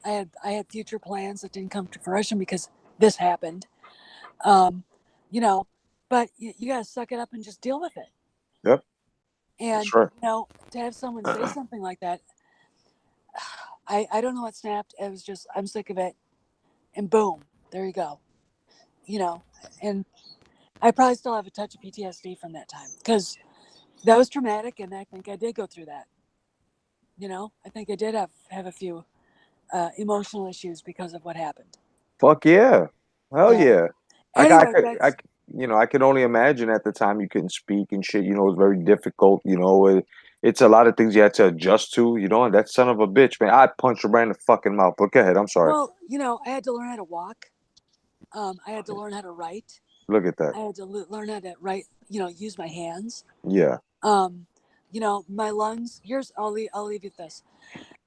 had future plans that didn't come to fruition because this happened. Um, you know, but you got to suck it up and just deal with it. Yep. And, That's right. to have someone say something like that, I don't know what snapped. It was just, I'm sick of it. And boom, there you go. And I probably still have a touch of PTSD from that time because that was traumatic. And I think I did go through that. I think I did have a few emotional issues because of what happened. Fuck yeah. Hell Yeah. yeah. Anyway, I could only imagine at the time you couldn't speak and shit. It was very difficult. It's a lot of things you had to adjust to. And that son of a bitch, man. I punched her right in the fucking mouth. But go ahead. I'm sorry. well, I had to learn how to walk. I had to learn how to write. Look at that. I had to learn how to write. Use my hands. Yeah. My lungs. I'll leave you with this.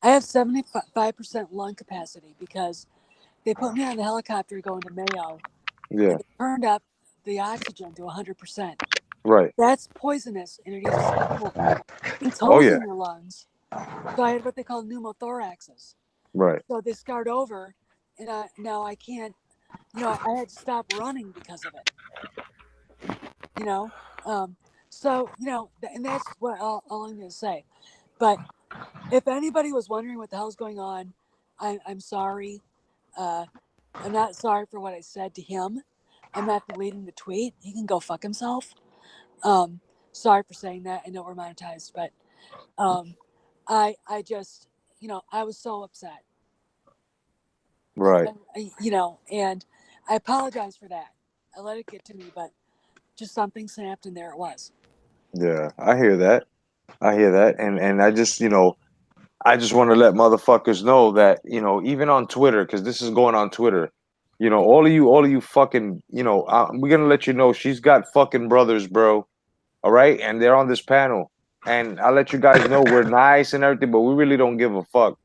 I have 75% lung capacity because they put me on the helicopter going to Mayo. Yeah. And they turned up the oxygen to 100%. Right. That's poisonous, and it eats Oh holes yeah. in your lungs. So I had what they call pneumothoraxes. Right. So they scarred over, and now I can't. I had to stop running because of it. So and that's what all I'm going to say. But if anybody was wondering what the hell's going on, I'm sorry. I'm not sorry for what I said to him. I'm not deleting the tweet. He can go fuck himself. Sorry for saying that. I know we're monetized, but I just I was so upset. Right. And I apologize for that. I let it get to me, but just something snapped and there it was. Yeah. I hear that. And I just want to let motherfuckers know that, even on Twitter, because this is going on Twitter, all of you fucking, we're going to let you know she's got fucking brothers, bro. All right. And they're on this panel. And I'll let you guys know we're nice and everything, but we really don't give a fuck.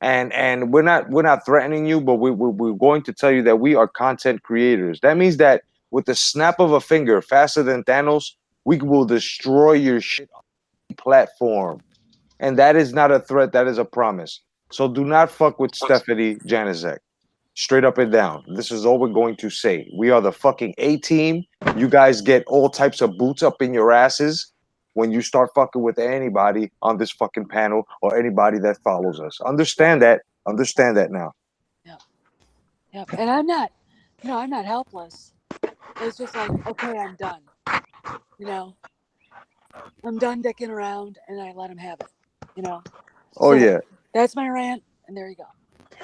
And we're not threatening you, but we're going to tell you that we are content creators. That means that with the snap of a finger, faster than Thanos, we will destroy your shit platform. And that is not a threat, that is a promise. So do not fuck with Stephanie Janizek. Straight up and down. This is all we're going to say. We are the fucking A team. You guys get all types of boots up in your asses when you start fucking with anybody on this fucking panel or anybody that follows us. Understand that. Understand that now. Yep. Yep. And I'm not, I'm not helpless. It's just like, okay, I'm done. I'm done dicking around, and I let him have it. Oh, So yeah. that's my rant, and there you go.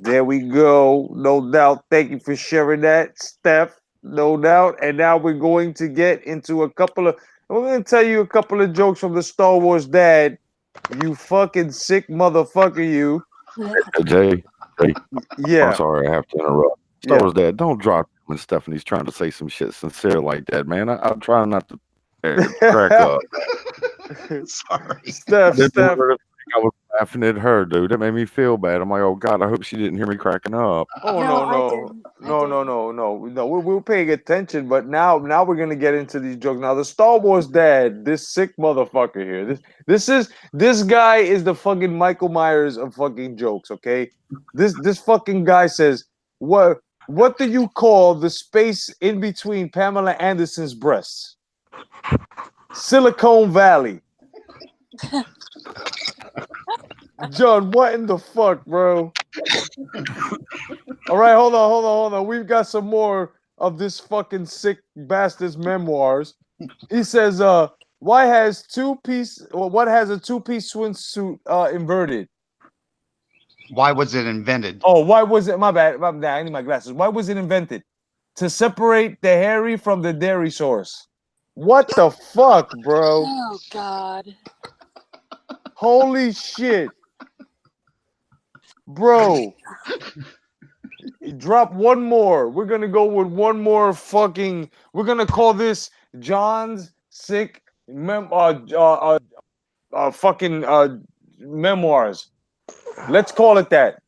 There we go. No doubt. Thank you for sharing that, Steph. No doubt. And now we're going to get into we're going to tell you a couple of jokes from the Star Wars dad. You fucking sick motherfucker, you. Jay, I'm Yeah. sorry, I have to interrupt. Star Wars Dad, don't drop when Stephanie's trying to say some shit sincere like that, man. I'm trying not to crack up. Sorry. Steph. I was laughing at her, dude. That made me feel bad. I'm like, oh God, I hope she didn't hear me cracking up. Oh No, no. I didn't. No. We're paying attention, but now we're gonna get into these jokes. Now the Star Wars dad, this sick motherfucker here. This guy is the fucking Michael Myers of fucking jokes. Okay, this fucking guy says what do you call the space in between Pamela Anderson's breasts? Silicon Valley. John, what in the fuck, bro? All right, hold on. We've got some more of this fucking sick bastard's memoirs. He says, what has a two-piece swimsuit inverted? Why was it invented? Oh, why was it? My bad. I need my glasses. Why was it invented? To separate the hairy from the dairy source. What the fuck, bro? Oh, God. Holy shit. Bro. Drop one more. We're going to go with one more fucking... We're going to call this John's sick fucking memoirs. Let's call it that.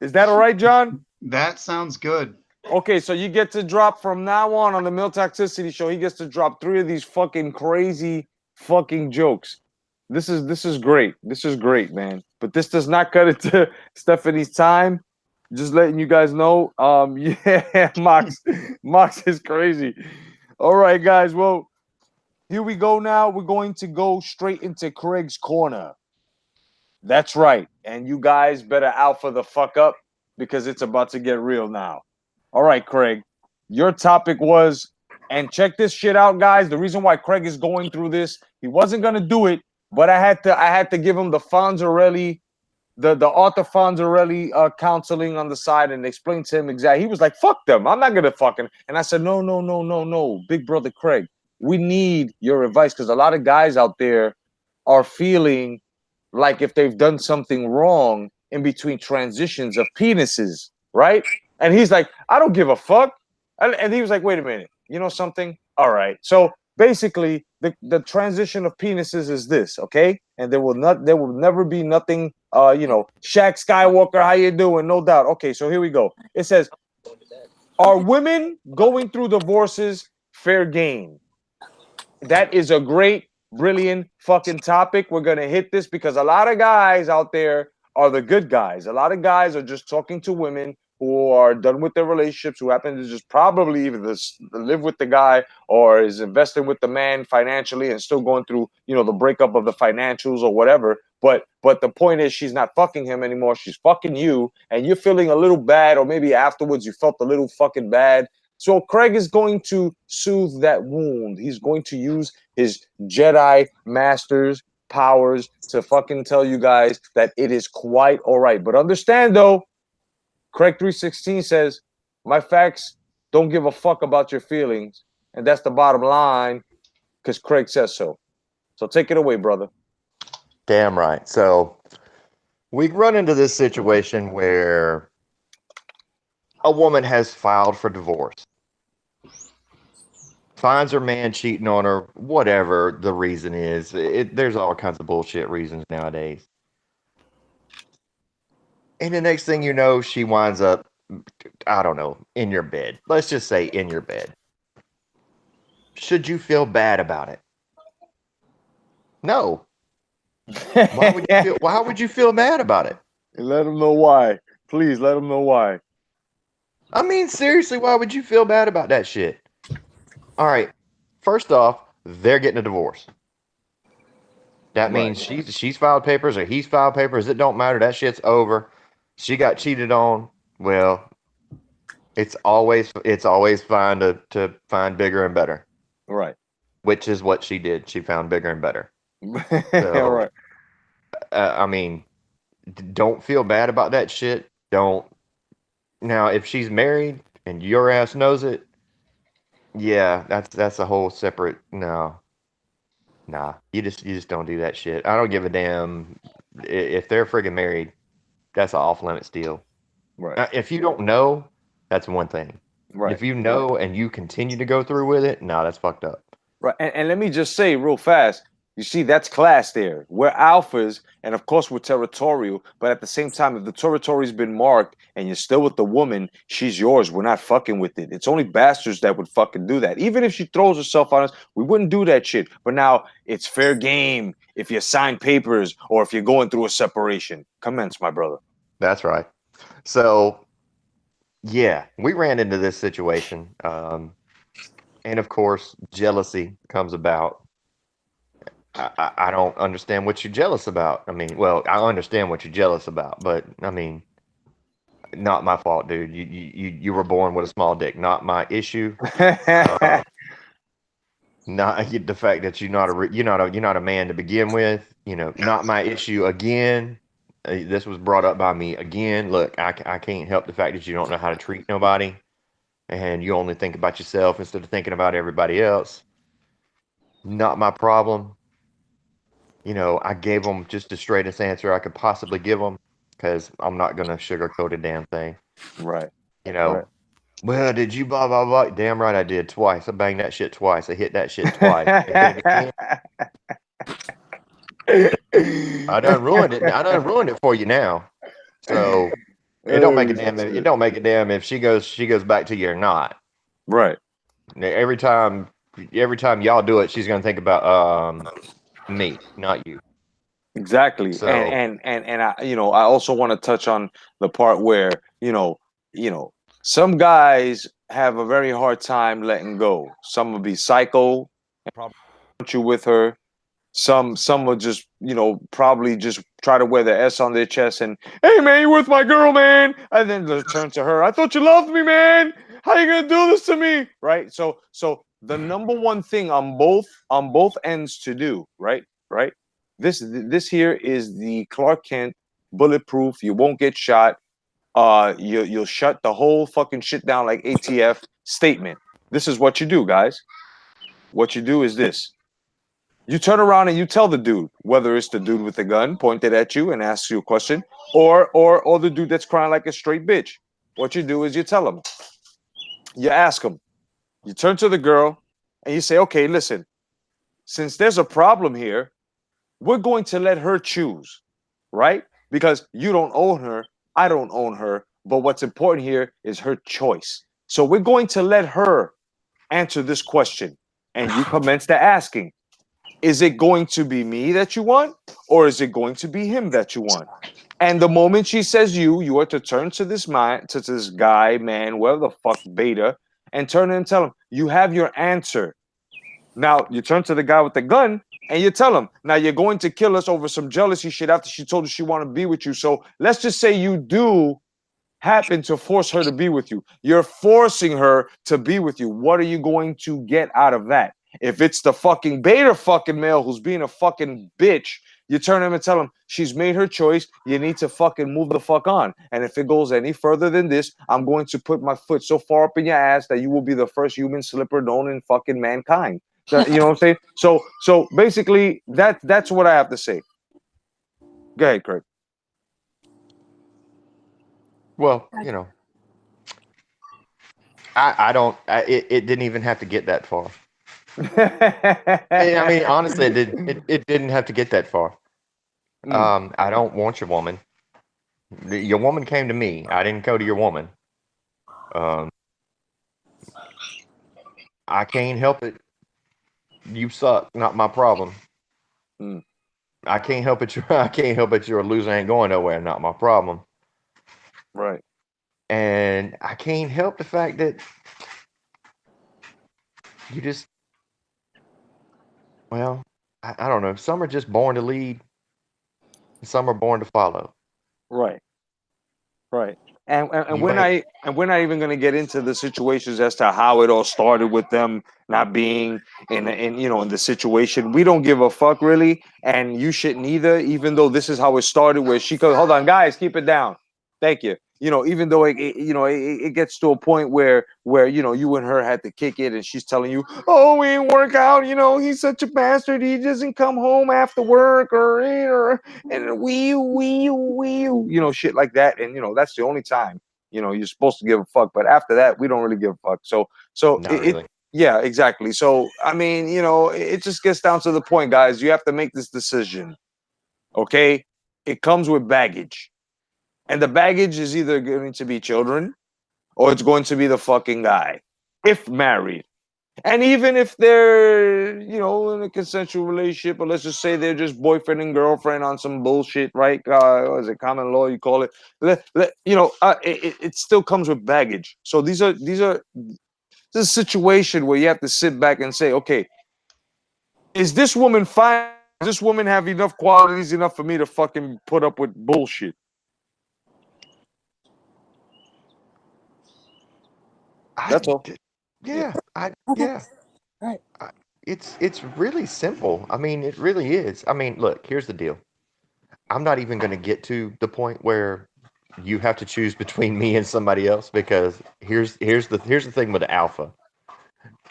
Is that all right, John? That sounds good. Okay, so you get to drop from now on the Mill Toxicity Show. He gets to drop 3 of these fucking crazy fucking jokes. This is great. This is great, man. But this does not cut it to Stephanie's time. Just letting you guys know. Yeah, Mox is crazy. All right, guys. Well, here we go now. We're going to go straight into Craig's corner. That's right. And you guys better alpha the fuck up because it's about to get real now. All right, Craig. Your topic was, and check this shit out, guys. The reason why Craig is going through this, he wasn't gonna do it, but I had to give him the Fonzarelli, the Arthur Fonzarelli counseling on the side and explain to him exactly. He was like, fuck them. I'm not gonna fucking. And I said, no, big brother Craig. We need your advice because a lot of guys out there are feeling like if they've done something wrong in between transitions of penises, right? And he's like, I don't give a fuck. And he was like, wait a minute, you know something? All right. So basically, the transition of penises is this, okay? And there will never be nothing, Shaq Skywalker, how you doing? No doubt. Okay, so here we go. It says, are women going through divorces fair game? That is a great, brilliant fucking topic. We're going to hit this because a lot of guys out there are the good guys. A lot of guys are just talking to women who are done with their relationships, who happen to just probably either live with the guy or is investing with the man financially and still going through, the breakup of the financials or whatever. But the point is she's not fucking him anymore. She's fucking you. And you're feeling a little bad, or maybe afterwards you felt a little fucking bad. So Craig is going to soothe that wound. He's going to use his Jedi Master's powers to fucking tell you guys that it is quite all right. But understand, though, Craig 316 says, my facts don't give a fuck about your feelings. And that's the bottom line because Craig says so. So take it away, brother. Damn right. So we run into this situation where a woman has filed for divorce. Finds her man cheating on her, whatever the reason is. There's all kinds of bullshit reasons nowadays. And the next thing you know, she winds up, I don't know, in your bed. Let's just say in your bed. should you feel bad about it? No. Why would you feel? Why would you feel bad about it? Let them know why. Please let them know why. I mean, seriously, why would you feel bad about that shit? All right. First off, they're getting a divorce. That means she's filed papers or he's filed papers. It don't matter. That shit's over. She got cheated on. Well, it's always fine to find bigger and better. Right. Which is what she did. She found bigger and better. All right. I mean, don't feel bad about that shit. Don't. Now, if she's married and your ass knows it, yeah, that's a whole separate. No, nah, you just don't do that shit. I don't give a damn if they're friggin' married. That's an off limits deal. Right. If you don't know, that's one thing. Right. If you know and you continue to go through with it, nah, that's fucked up. Right. And let me just say real fast, you see, that's class there. We're alphas, and of course we're territorial, but at the same time, if the territory's been marked and you're still with the woman, she's yours. We're not fucking with it. It's only bastards that would fucking do that. Even if she throws herself on us, we wouldn't do that shit. But now it's fair game if you sign papers or if you're going through a separation. Commence, my brother. That's right. So, yeah, we ran into this situation. And of course, jealousy comes about. I don't understand what you're jealous about. I mean, well, I understand what you're jealous about, but I mean, not my fault, dude. You were born with a small dick. Not my issue. Not the fact that you're not a man to begin with. You know, not my issue again. This was brought up by me again. Look, I can't help the fact that you don't know how to treat nobody, and you only think about yourself instead of thinking about everybody else. Not my problem. You know, I gave them just the straightest answer I could possibly give them because I'm not going to sugarcoat a damn thing. Right. You know, Right. Well, did you blah, blah, blah? Damn right I did twice. I banged that shit twice. I hit that shit twice. I hit it again. I done ruined it. I done ruined it for you now. So it don't make a damn. It don't make a damn if she goes back to you or not. Right. Every time y'all do it, she's gonna think about me, not you. Exactly. So, And I, I also want to touch on the part where, some guys have a very hard time letting go. Some will be psycho and probably put you with her. Some will just, probably just try to wear the S on their chest and, hey man, you with my girl, man. And then they'll turn to her. I thought you loved me, man. How you gonna do this to me? Right. So the number one thing on both ends to do, right? This here is the Clark Kent bulletproof. You won't get shot. You'll shut the whole fucking shit down like ATF statement. This is what you do, guys. What you do is this. You turn around and you tell the dude, whether it's the dude with the gun pointed at you and asks you a question, or the dude that's crying like a straight bitch. What you do is you tell him. You ask him. You turn to the girl and you say, okay, listen, since there's a problem here, we're going to let her choose, right? Because you don't own her, I don't own her, but what's important here is her choice. So we're going to let her answer this question. And you commence to asking, is it going to be me that you want, or is it going to be him that you want? And the moment she says you are to turn to this guy, man, whatever the fuck, beta, and turn and tell him, you have your answer. Now you turn to the guy with the gun and you tell him, now you're going to kill us over some jealousy shit after she told you she wanted to be with you. So let's just say you do happen to force her to be with you. You're forcing her to be with you. What are you going to get out of that? If it's the fucking beta fucking male who's being a fucking bitch, you turn him and tell him she's made her choice. You need to fucking move the fuck on. And if it goes any further than this, I'm going to put my foot so far up in your ass that you will be the first human slipper known in fucking mankind. You know what I'm saying? So basically, that's what I have to say. Go ahead, Craig. well, I don't. It didn't even have to get that far. I mean, honestly, it didn't have to get that far. I don't want your woman. Your woman came to me. I didn't go to your woman. I can't help it. You suck, not my problem. Mm. I can't help it. I can't help it. You're a loser, ain't going nowhere. Not my problem. Right. And I can't help the fact that you just, well, I don't know. Some are just born to lead, and some are born to follow. Right. Right. And You we're ain't not even going to get into the situations as to how it all started with them not being in the situation. We don't give a fuck really, and you shouldn't either. Even though this is how it started, where she goes, "Hold on, guys, keep it down. Thank you." Even though it gets to a point where you and her had to kick it, and she's telling you, "Oh, we ain't work out. He's such a bastard. He doesn't come home after work or and we shit like that." And that's the only time you're supposed to give a fuck. But after that, we don't really give a fuck. So not really. yeah, exactly. So I mean, it just gets down to the point, guys. You have to make this decision. Okay, it comes with baggage, and the baggage is either going to be children or it's going to be the fucking guy, if married. And even if they're, in a consensual relationship, or let's just say they're just boyfriend and girlfriend on some bullshit, right? What is it, common law? You call it. It still comes with baggage. So this is a situation where you have to sit back and say, okay, is this woman fine? Does this woman have enough qualities enough for me to fucking put up with bullshit? That's all. Yeah, Okay. yeah. All right. It's really simple. I mean, it really is. I mean, look, here's the deal. I'm not even going to get to the point where you have to choose between me and somebody else, because here's the thing with the alpha.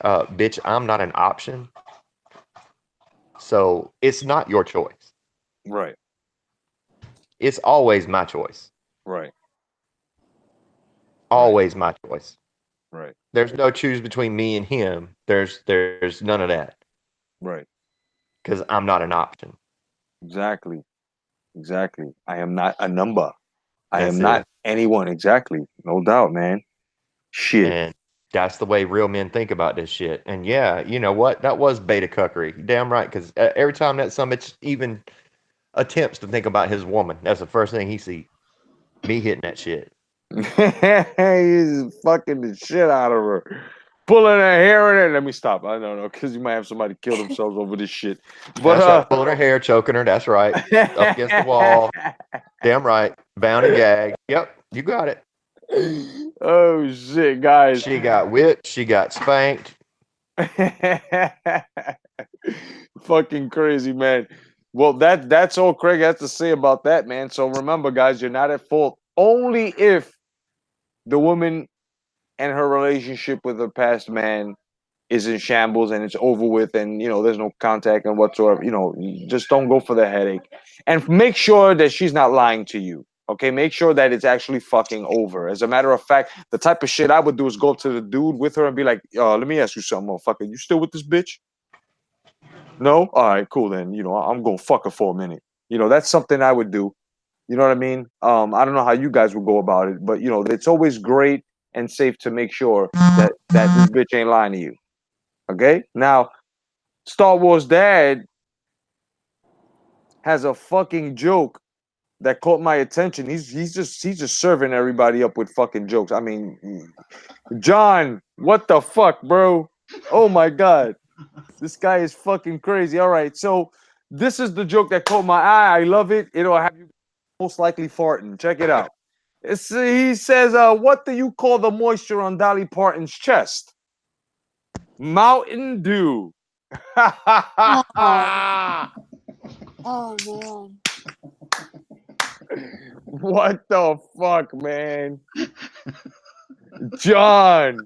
Bitch, I'm not an option. So it's not your choice. Right. It's always my choice. Right. Always my choice. Right. There's no choose between me and him. There's none of that, Right. because I'm not an option. Exactly. Exactly. I am not a number. I That's am it. not anyone. Exactly. No doubt, man. Shit. And that's the way real men think about this shit. And yeah, you know what? That was beta cuckery. Damn right. Because every time that some bitch even attempts to think about his woman, that's the first thing he sees. Me hitting that shit. He's fucking the shit out of her. Pulling her hair in it. Let me stop. I don't know, because you might have somebody kill themselves over this shit. But That's right. Pulling her hair, choking her. That's right. Up against the wall. Damn right. Bound and gagged. Yep. You got it. Oh shit, guys. She got whipped. She got spanked. Fucking crazy, man. Well, that's all Craig has to say about that, man. So remember, guys, you're not at fault only if the woman and her relationship with her past man is in shambles and it's over with, and there's no contact and whatsoever. Just don't go for the headache, and make sure that she's not lying to you. Okay, make sure that it's actually fucking over. As a matter of fact, the type of shit I would do is go up to the dude with her and be like, let me ask you something, motherfucker. You still with this bitch? No? All right, cool then. I'm gonna fuck her for a minute. That's something I would do. You know what I mean? I don't know how you guys would go about it, but it's always great and safe to make sure that this bitch ain't lying to you. Okay? Now, Star Wars Dad has a fucking joke that caught my attention. He's just serving everybody up with fucking jokes. I mean, John, what the fuck, bro? Oh my god. This guy is fucking crazy. All right, so this is the joke that caught my eye. I love it. It'll have you most likely farting. Check it out. He says, what do you call the moisture on Dolly Parton's chest? Mountain Dew. Oh man. What the fuck, man? John.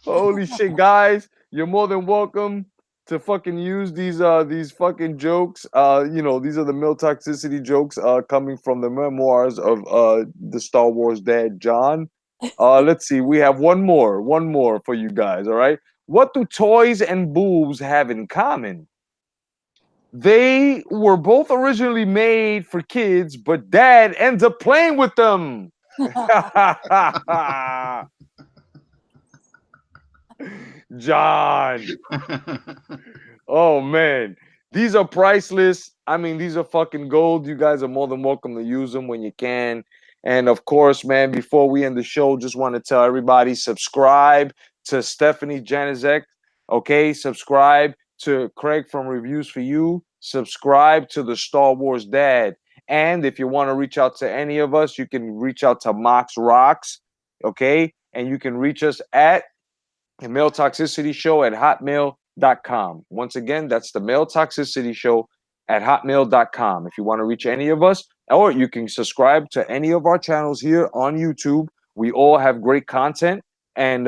Holy shit, guys. You're more than welcome to fucking use these fucking jokes. These are the male toxicity jokes coming from the memoirs of the Star Wars dad, John. Let's see. We have one more for you guys, all right? What do toys and boobs have in common? They were both originally made for kids, but dad ends up playing with them. John. Oh man, these are priceless. I mean, these are fucking gold. You guys are more than welcome to use them when you can. And of course, man, before we end the show, just want to tell everybody subscribe to Stephanie Janizek. Okay, subscribe to Craig from Reviews for You. Subscribe to the Star Wars Dad. And if you want to reach out to any of us, you can reach out to Mox Rocks. Okay, and you can reach us at the Male Toxicity Show at hotmail.com. Once again, that's the Male Toxicity Show at hotmail.com. If you want to reach any of us, or you can subscribe to any of our channels here on YouTube. We all have great content, and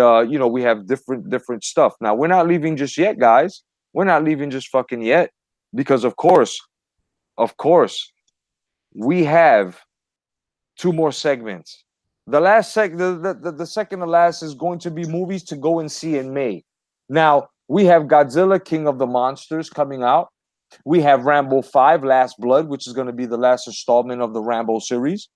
we have different stuff. Now, we're not leaving just yet, guys. We're not leaving just fucking yet, because of course, we have 2 more segments. The last the second to last is going to be movies to go and see in May. Now, we have Godzilla, King of the Monsters coming out. We have Rambo 5, Last Blood, which is going to be the last installment of the Rambo series.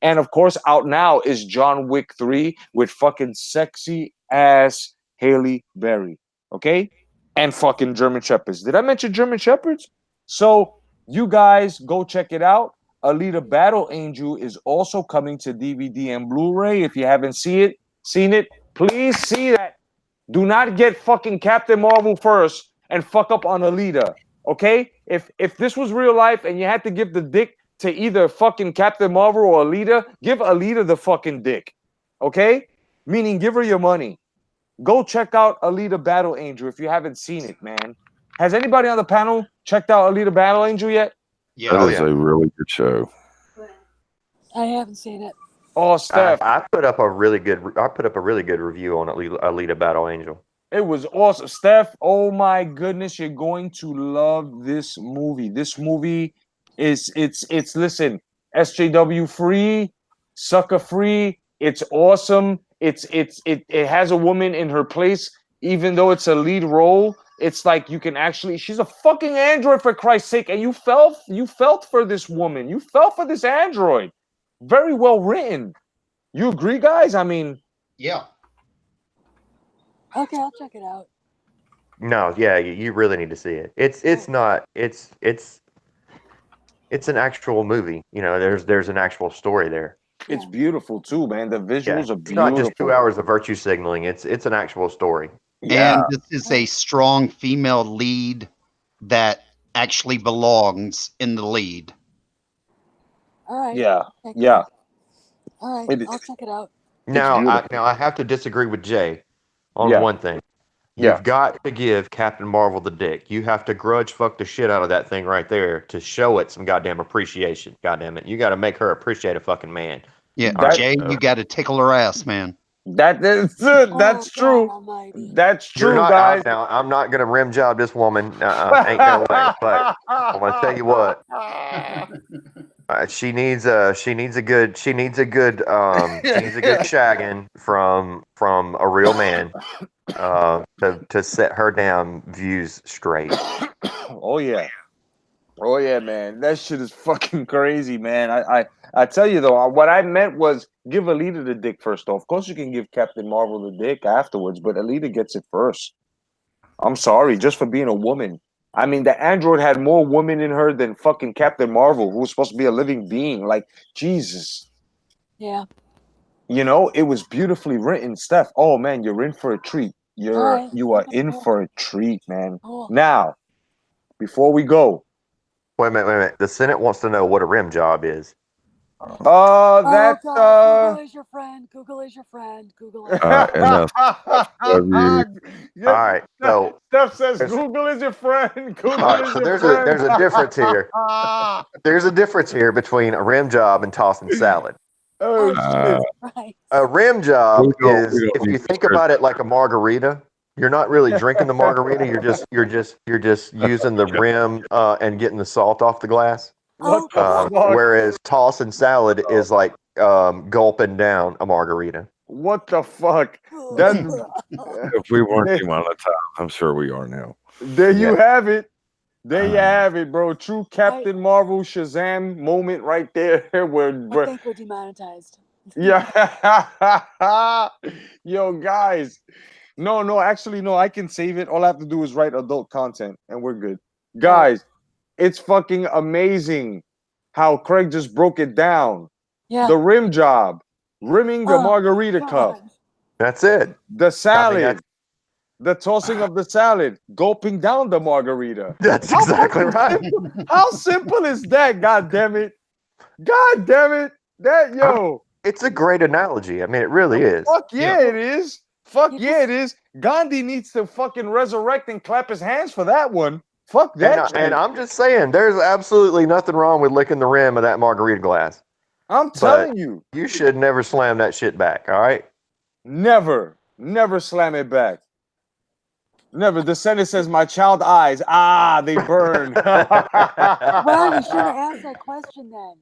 And of course, out now is John Wick 3 with fucking sexy ass Haley Berry. Okay? And fucking German Shepherds. Did I mention German Shepherds? So you guys go check it out. Alita Battle Angel is also coming to DVD and Blu-ray. If you haven't seen it, please see that. Do not get fucking Captain Marvel first and fuck up on Alita. Okay? If this was real life and you had to give the dick to either fucking Captain Marvel or Alita, give Alita the fucking dick. Okay? Meaning give her your money. Go check out Alita Battle Angel if you haven't seen it, man. Has anybody on the panel checked out Alita Battle Angel yet? Yeah. That is a really good show. I haven't seen it. Oh, Steph. I put up a really good review on Alita Battle Angel. It was awesome. Steph, oh my goodness, you're going to love this movie. This movie is listen, SJW free, sucker free. It's awesome. It has a woman in her place, even though it's a lead role. It's like you can actually, she's a fucking android, for Christ's sake, and you felt for this woman. You felt for this android. Very well written. You agree, guys? I mean, Yeah. Okay, I'll check it out. No, yeah, you really need to see it. It's an actual movie. You know, there's an actual story there. it's beautiful too, man. The visuals are It's not beautiful. just 2 hours of virtue signaling. It's an actual story. Yeah. And this is a strong female lead that actually belongs in the lead. All right. Yeah. Okay, Yeah. All It right, is- I'll check it out. Now beautiful. I have to disagree with Jay on Yeah. one thing. Yeah. You've got to give Captain Marvel the dick. You have to grudge fuck the shit out of that thing right there to show it some goddamn appreciation. Goddamn it. You got to make her appreciate a fucking man. Yeah, That- Jay, you got to tickle her ass, man. That's Oh, that's God true. Almighty. That's You're true, not guys. now. I'm not gonna rim job this woman. Ain't no way. But I'm gonna tell you what. She needs a good shagging from a real man to set her damn views straight. Oh yeah, man. That shit is fucking crazy, man. I tell you though, what I meant was give Alita the dick first. Though, of course, you can give Captain Marvel the dick afterwards, but Alita gets it first. I'm sorry, just for being a woman. I mean, the android had more women in her than fucking Captain Marvel, who was supposed to be a living being. Like, Jesus. Yeah. You know, it was beautifully written, Steph. Oh man, you're in for a treat. You are Okay, in cool. for a treat, man. Cool. Now, before we go, Wait a minute. The Senate wants to know what a rim job is. that's Oh, God. Google is your friend. Google is your friend. Google it. Enough. Yeah, All right. So Steph says there's- Google is your friend. Google all right. is So your there's friend. a difference here. There's a difference here between a rim job and tossing salad. Oh shit! Right. A rim job We don't is, if need you to think start- about it like a margarita, you're not really drinking the margarita. You're just using the rim and getting the salt off the glass. What the Oh, fuck? Whereas tossing salad is like gulping down a margarita. What the fuck? God. That, If we weren't demonetized, I'm sure we are now. there you Yeah. have it. There you have it, bro. True Captain Marvel Shazam moment right there. I Where think we're demonetized. Yeah. Yo, guys. No, actually, no, I can save it. All I have to do is write adult content and we're good. Guys, it's fucking amazing how Craig just broke it down. Yeah. The rim job, rimming the Oh, margarita God. cup, That's it. the salad, that's- the tossing of the salad, gulping down the margarita. That's How exactly fucking right. simple- How simple is that? God damn it. God damn it. That, yo. It's a great analogy. I mean, it really is. Fuck yeah, it is. Fuck You yeah, it is. Gandhi needs to fucking resurrect and clap his hands for that one. Fuck that And shit. I'm just saying, there's absolutely nothing wrong with licking the rim of that margarita glass. I'm telling you, You should never slam that shit back, all right? never slam it back. Never. The sentence says, "My child eyes, they burn." Well, you should have asked that question then.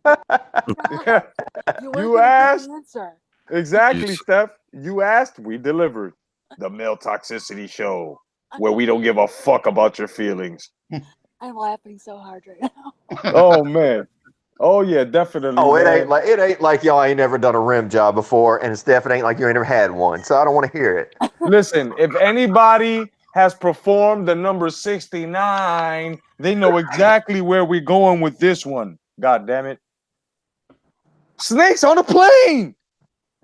You weren't asked. the answer. Exactly, Yes. Steph. You asked, we delivered. The Male Toxicity Show, where we don't give a fuck about your feelings. I'm laughing so hard right now. Oh man. Oh yeah, definitely. Oh, man. it ain't like y'all ain't never done a rim job before, and Steph, it ain't like you ain't never had one. So I don't want to hear it. Listen, if anybody has performed the number 69, they know exactly where we're going with this one. God damn it. Snakes on a plane.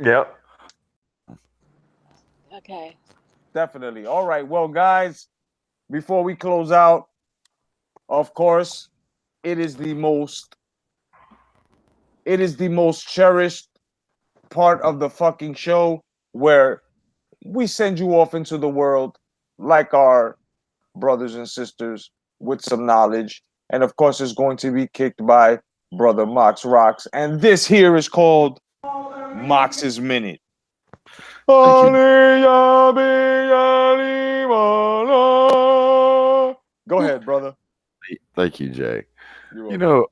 Yep. Okay. Definitely. All right. Well, guys, before we close out, of course, it is the most cherished part of the fucking show where we send you off into the world like our brothers and sisters with some knowledge. And of course, it's going to be kicked by Brother Mox Rocks. And this here is called Mox's Minute. Thank Go ahead, brother. Thank you, Jay. You're You welcome. know,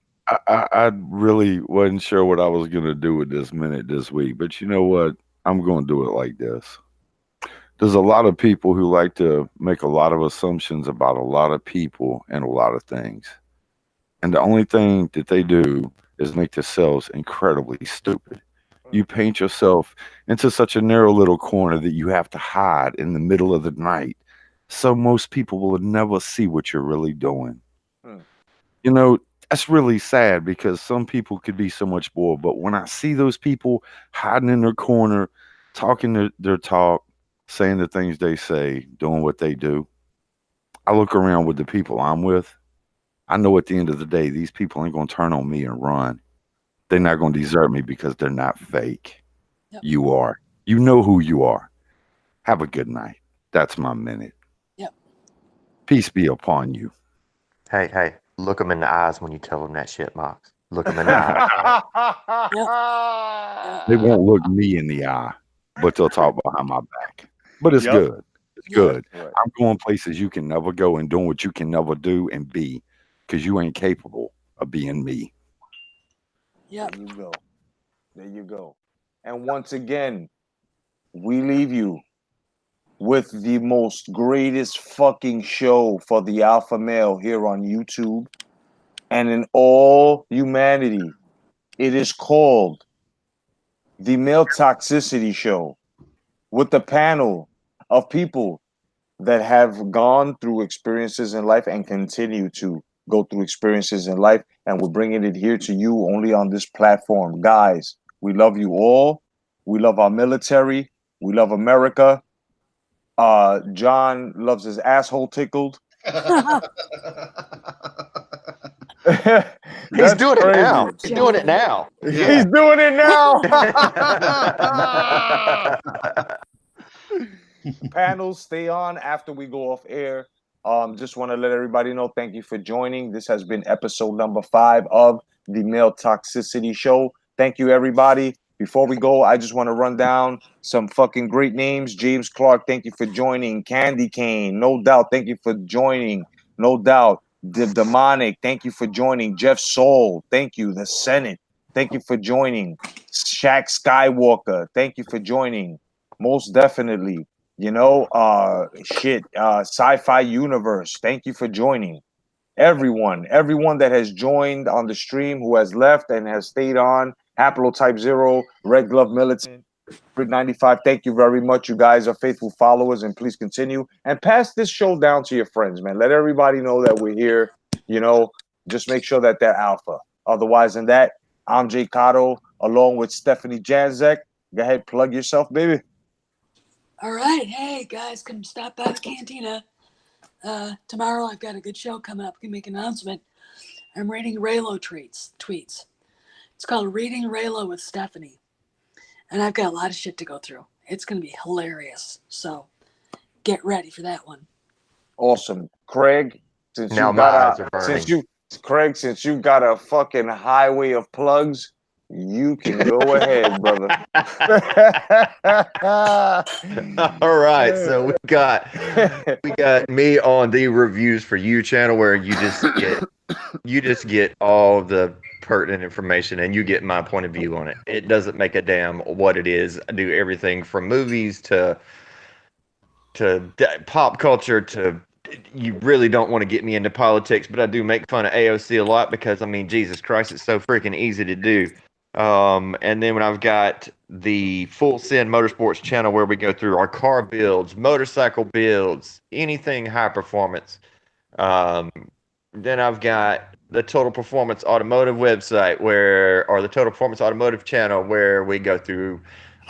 I really wasn't sure what I was going to do with this minute this week, but you know what? I'm going to do it like this. There's a lot of people who like to make a lot of assumptions about a lot of people and a lot of things. And the only thing that they do is make themselves incredibly stupid. You paint yourself into such a narrow little corner that you have to hide in the middle of the night. So most people will never see what you're really doing. Hmm. You know, that's really sad because some people could be so much more. But when I see those people hiding in their corner, talking their talk, saying the things they say, doing what they do, I look around with the people I'm with. I know at the end of the day, these people ain't going to turn on me and run. They're not going to desert me because they're not fake. Yep. You are. You know who you are. Have a good night. That's my minute. Yep. Peace be upon you. Hey, look them in the eyes when you tell them that shit, Mox. Look them in the eyes. They won't look me in the eye, but they'll talk behind my back. But it's Yep. good. It's good. Right. I'm going places you can never go and doing what you can never do and be because you ain't capable of being me. Yep. There you go. There you go. And once again, we leave you with the most greatest fucking show for the alpha male here on YouTube and in all humanity. It is called the Male Toxicity Show with a panel of people that have gone through experiences in life and continue to go through experiences in life. And we're bringing it here to you only on this platform. Guys, we love you all. We love our military. We love America. John loves his asshole tickled. He's doing it now. crazy. He's doing it now. He's doing it now. Panels stay on after we go off air. Just want to let everybody know, thank you for joining. This has been episode number 5 of the Male Toxicity Show. Thank you, everybody. Before we go, I just want to run down some fucking great names. James Clark, thank you for joining. Candy Cane, no doubt, thank you for joining. No doubt. The Demonic, thank you for joining. Jeff Soul, thank you. The Senate, thank you for joining. Shaq Skywalker, thank you for joining. Most definitely. You know, Sci-Fi Universe, thank you for joining. Everyone that has joined on the stream, who has left and has stayed on, Haplotype 0, Red Glove Militant, 95. Thank you very much. You guys are faithful followers, and please continue and pass this show down to your friends, man. Let everybody know that we're here. You know, just make sure that they're alpha. Otherwise than that, I'm Jay Cotto along with Stephanie Janzek. Go ahead, plug yourself, baby. All right. Hey, guys, come stop by the cantina. Tomorrow I've got a good show coming up. I can make an announcement. I'm reading Raylo tweets. It's called Reading Raylo with Stephanie. And I've got a lot of shit to go through. It's going to be hilarious. So get ready for that one. Awesome. Craig, since Now you my eyes got are burning. since you got a fucking highway of plugs, you can go ahead, brother. All right, so we got me on the Reviews for You channel, where you just get all the pertinent information and you get my point of view on it. It doesn't make a damn what it is. I do everything from movies to pop culture to, you really don't want to get me into politics, but I do make fun of AOC a lot because, I mean, Jesus Christ, it's so freaking easy to do. And then when I've got the Full Send Motorsports channel, where we go through our car builds, motorcycle builds, anything high performance. Then I've got the Total Performance Automotive website, or the Total Performance Automotive channel, where we go through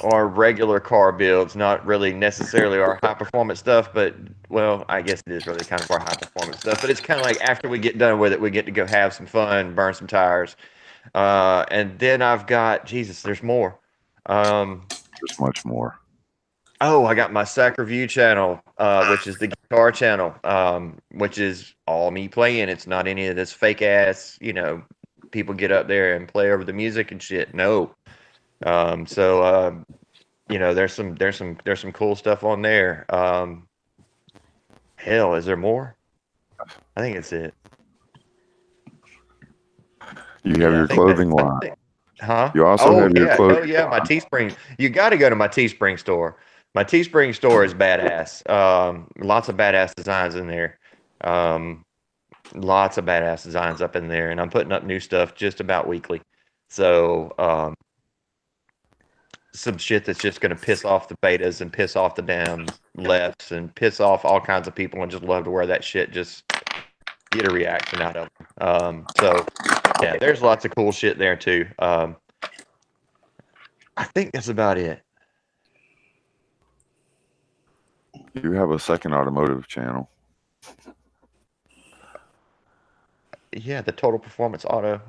our regular car builds, not really necessarily our high performance stuff, but, well, I guess it is really kind of our high performance stuff, but it's kind of like after we get done with it, we get to go have some fun, burn some tires. And then I've got, Jesus, there's more. There's much more. Oh, I got my Sack Review channel, which is the guitar channel, which is all me playing. It's not any of this fake ass, people get up there and play over the music and shit. No. So there's some cool stuff on there. Hell, is there more? I think it's it. You have your clothing line. Huh? You also have your clothing. Hell yeah, my Teespring. You got to go to my Teespring store. My Teespring store is badass. Lots of badass designs in there. Lots of badass designs up in there, and I'm putting up new stuff just about weekly. So some shit that's just going to piss off the betas and piss off the damn lefts and piss off all kinds of people and just love to wear that shit. Just get a reaction out of them. So yeah, there's lots of cool shit there too. I think that's about it. You have a second automotive channel. Yeah, the Total Performance Auto.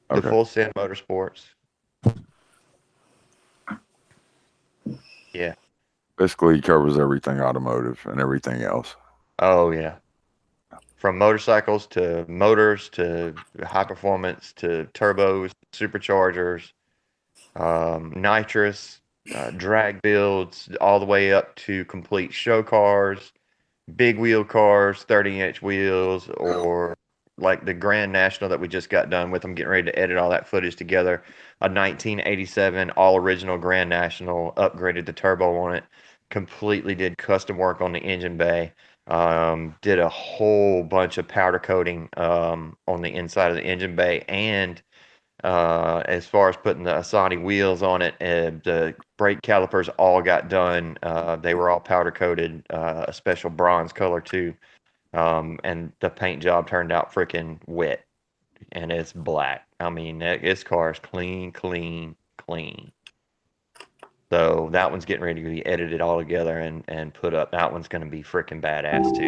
The Okay. Full Send Motorsports. Yeah. Basically, he covers everything automotive and everything else. Oh yeah. From motorcycles to motors to high performance to turbos, superchargers, nitrous, drag builds, all the way up to complete show cars, big wheel cars, 30-inch wheels, or like the Grand National that we just got done with. I'm getting ready to edit all that footage together. A 1987 all original Grand National, upgraded the turbo on it, completely did custom work on the engine bay. Did a whole bunch of powder coating on the inside of the engine bay, and as far as putting the Asani wheels on it, the brake calipers all got done. They were all powder coated, a special bronze color too. And the paint job turned out freaking wet, and it's black. I mean, this car is clean, clean, clean. So that one's getting ready to be edited all together and put up. That one's going to be freaking badass too.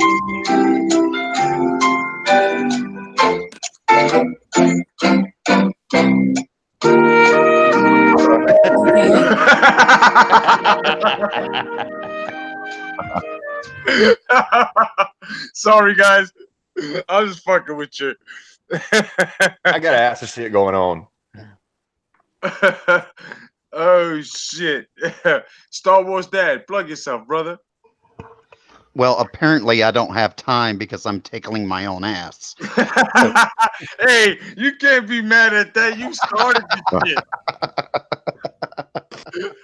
Sorry, guys. I was just fucking with you. I got ass of shit going on. Oh shit. Star Wars Dad, plug yourself, brother. Well, apparently I don't have time because I'm tickling my own ass. Hey, you can't be mad at that. You started this shit.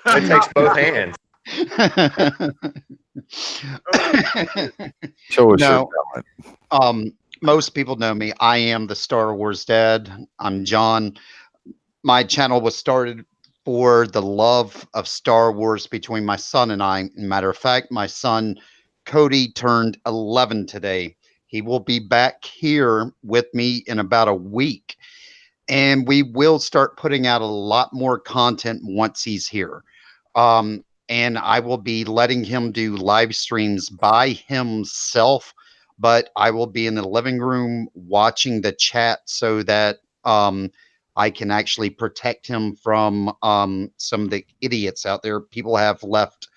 It takes both hands. Show us No. your talent. Most people know me. I am the Star Wars Dad. I'm John. my channel was started for the love of Star Wars between my son and I. Matter of fact, my son Cody turned 11 today. He will be back here with me in about a week, and we will start putting out a lot more content once he's here. And I will be letting him do live streams by himself, but I will be in the living room watching the chat so that I can actually protect him from some of the idiots out there. People have left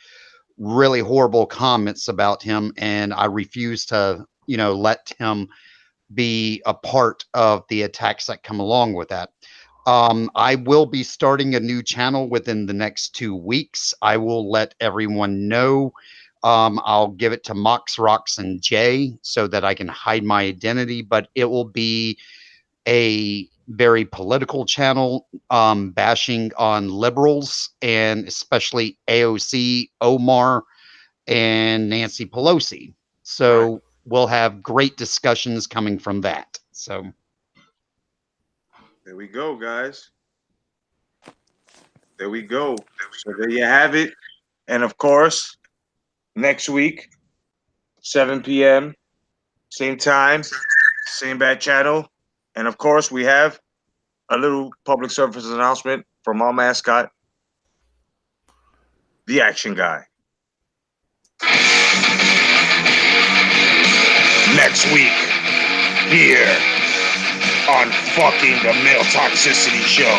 really horrible comments about him, and I refuse to, let him be a part of the attacks that come along with that. I will be starting a new channel within the next 2 weeks. I will let everyone know. I'll give it to Mox, Rocks, and Jay so that I can hide my identity, but it will be a very political channel, bashing on liberals and especially AOC, Omar, and Nancy Pelosi. So we'll have great discussions coming from that. So there we go, guys. There we go. So there you have it. And of course, next week, 7 p.m., same time, same bad channel. And of course, we have a little public service announcement from our mascot, the Action Guy. Next week, here on fucking the Male Toxicity Show.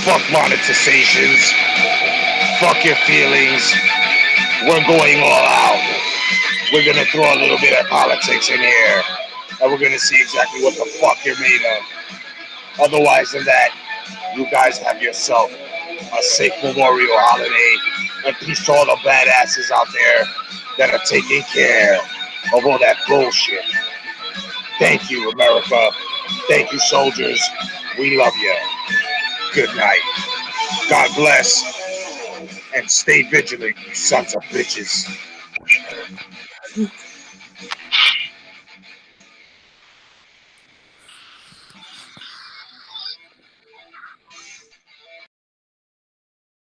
Fuck monetizations. Fuck your feelings. We're going all out. We're gonna throw a little bit of politics in here, and we're gonna see exactly what the fuck you're made of. Otherwise than that, you guys have yourself a safe Memorial holiday, and peace to all the badasses out there that are taking care of all that bullshit. Thank you, America. Thank you, soldiers. We love you. Good night. God bless. And stay vigilant, you sons of bitches.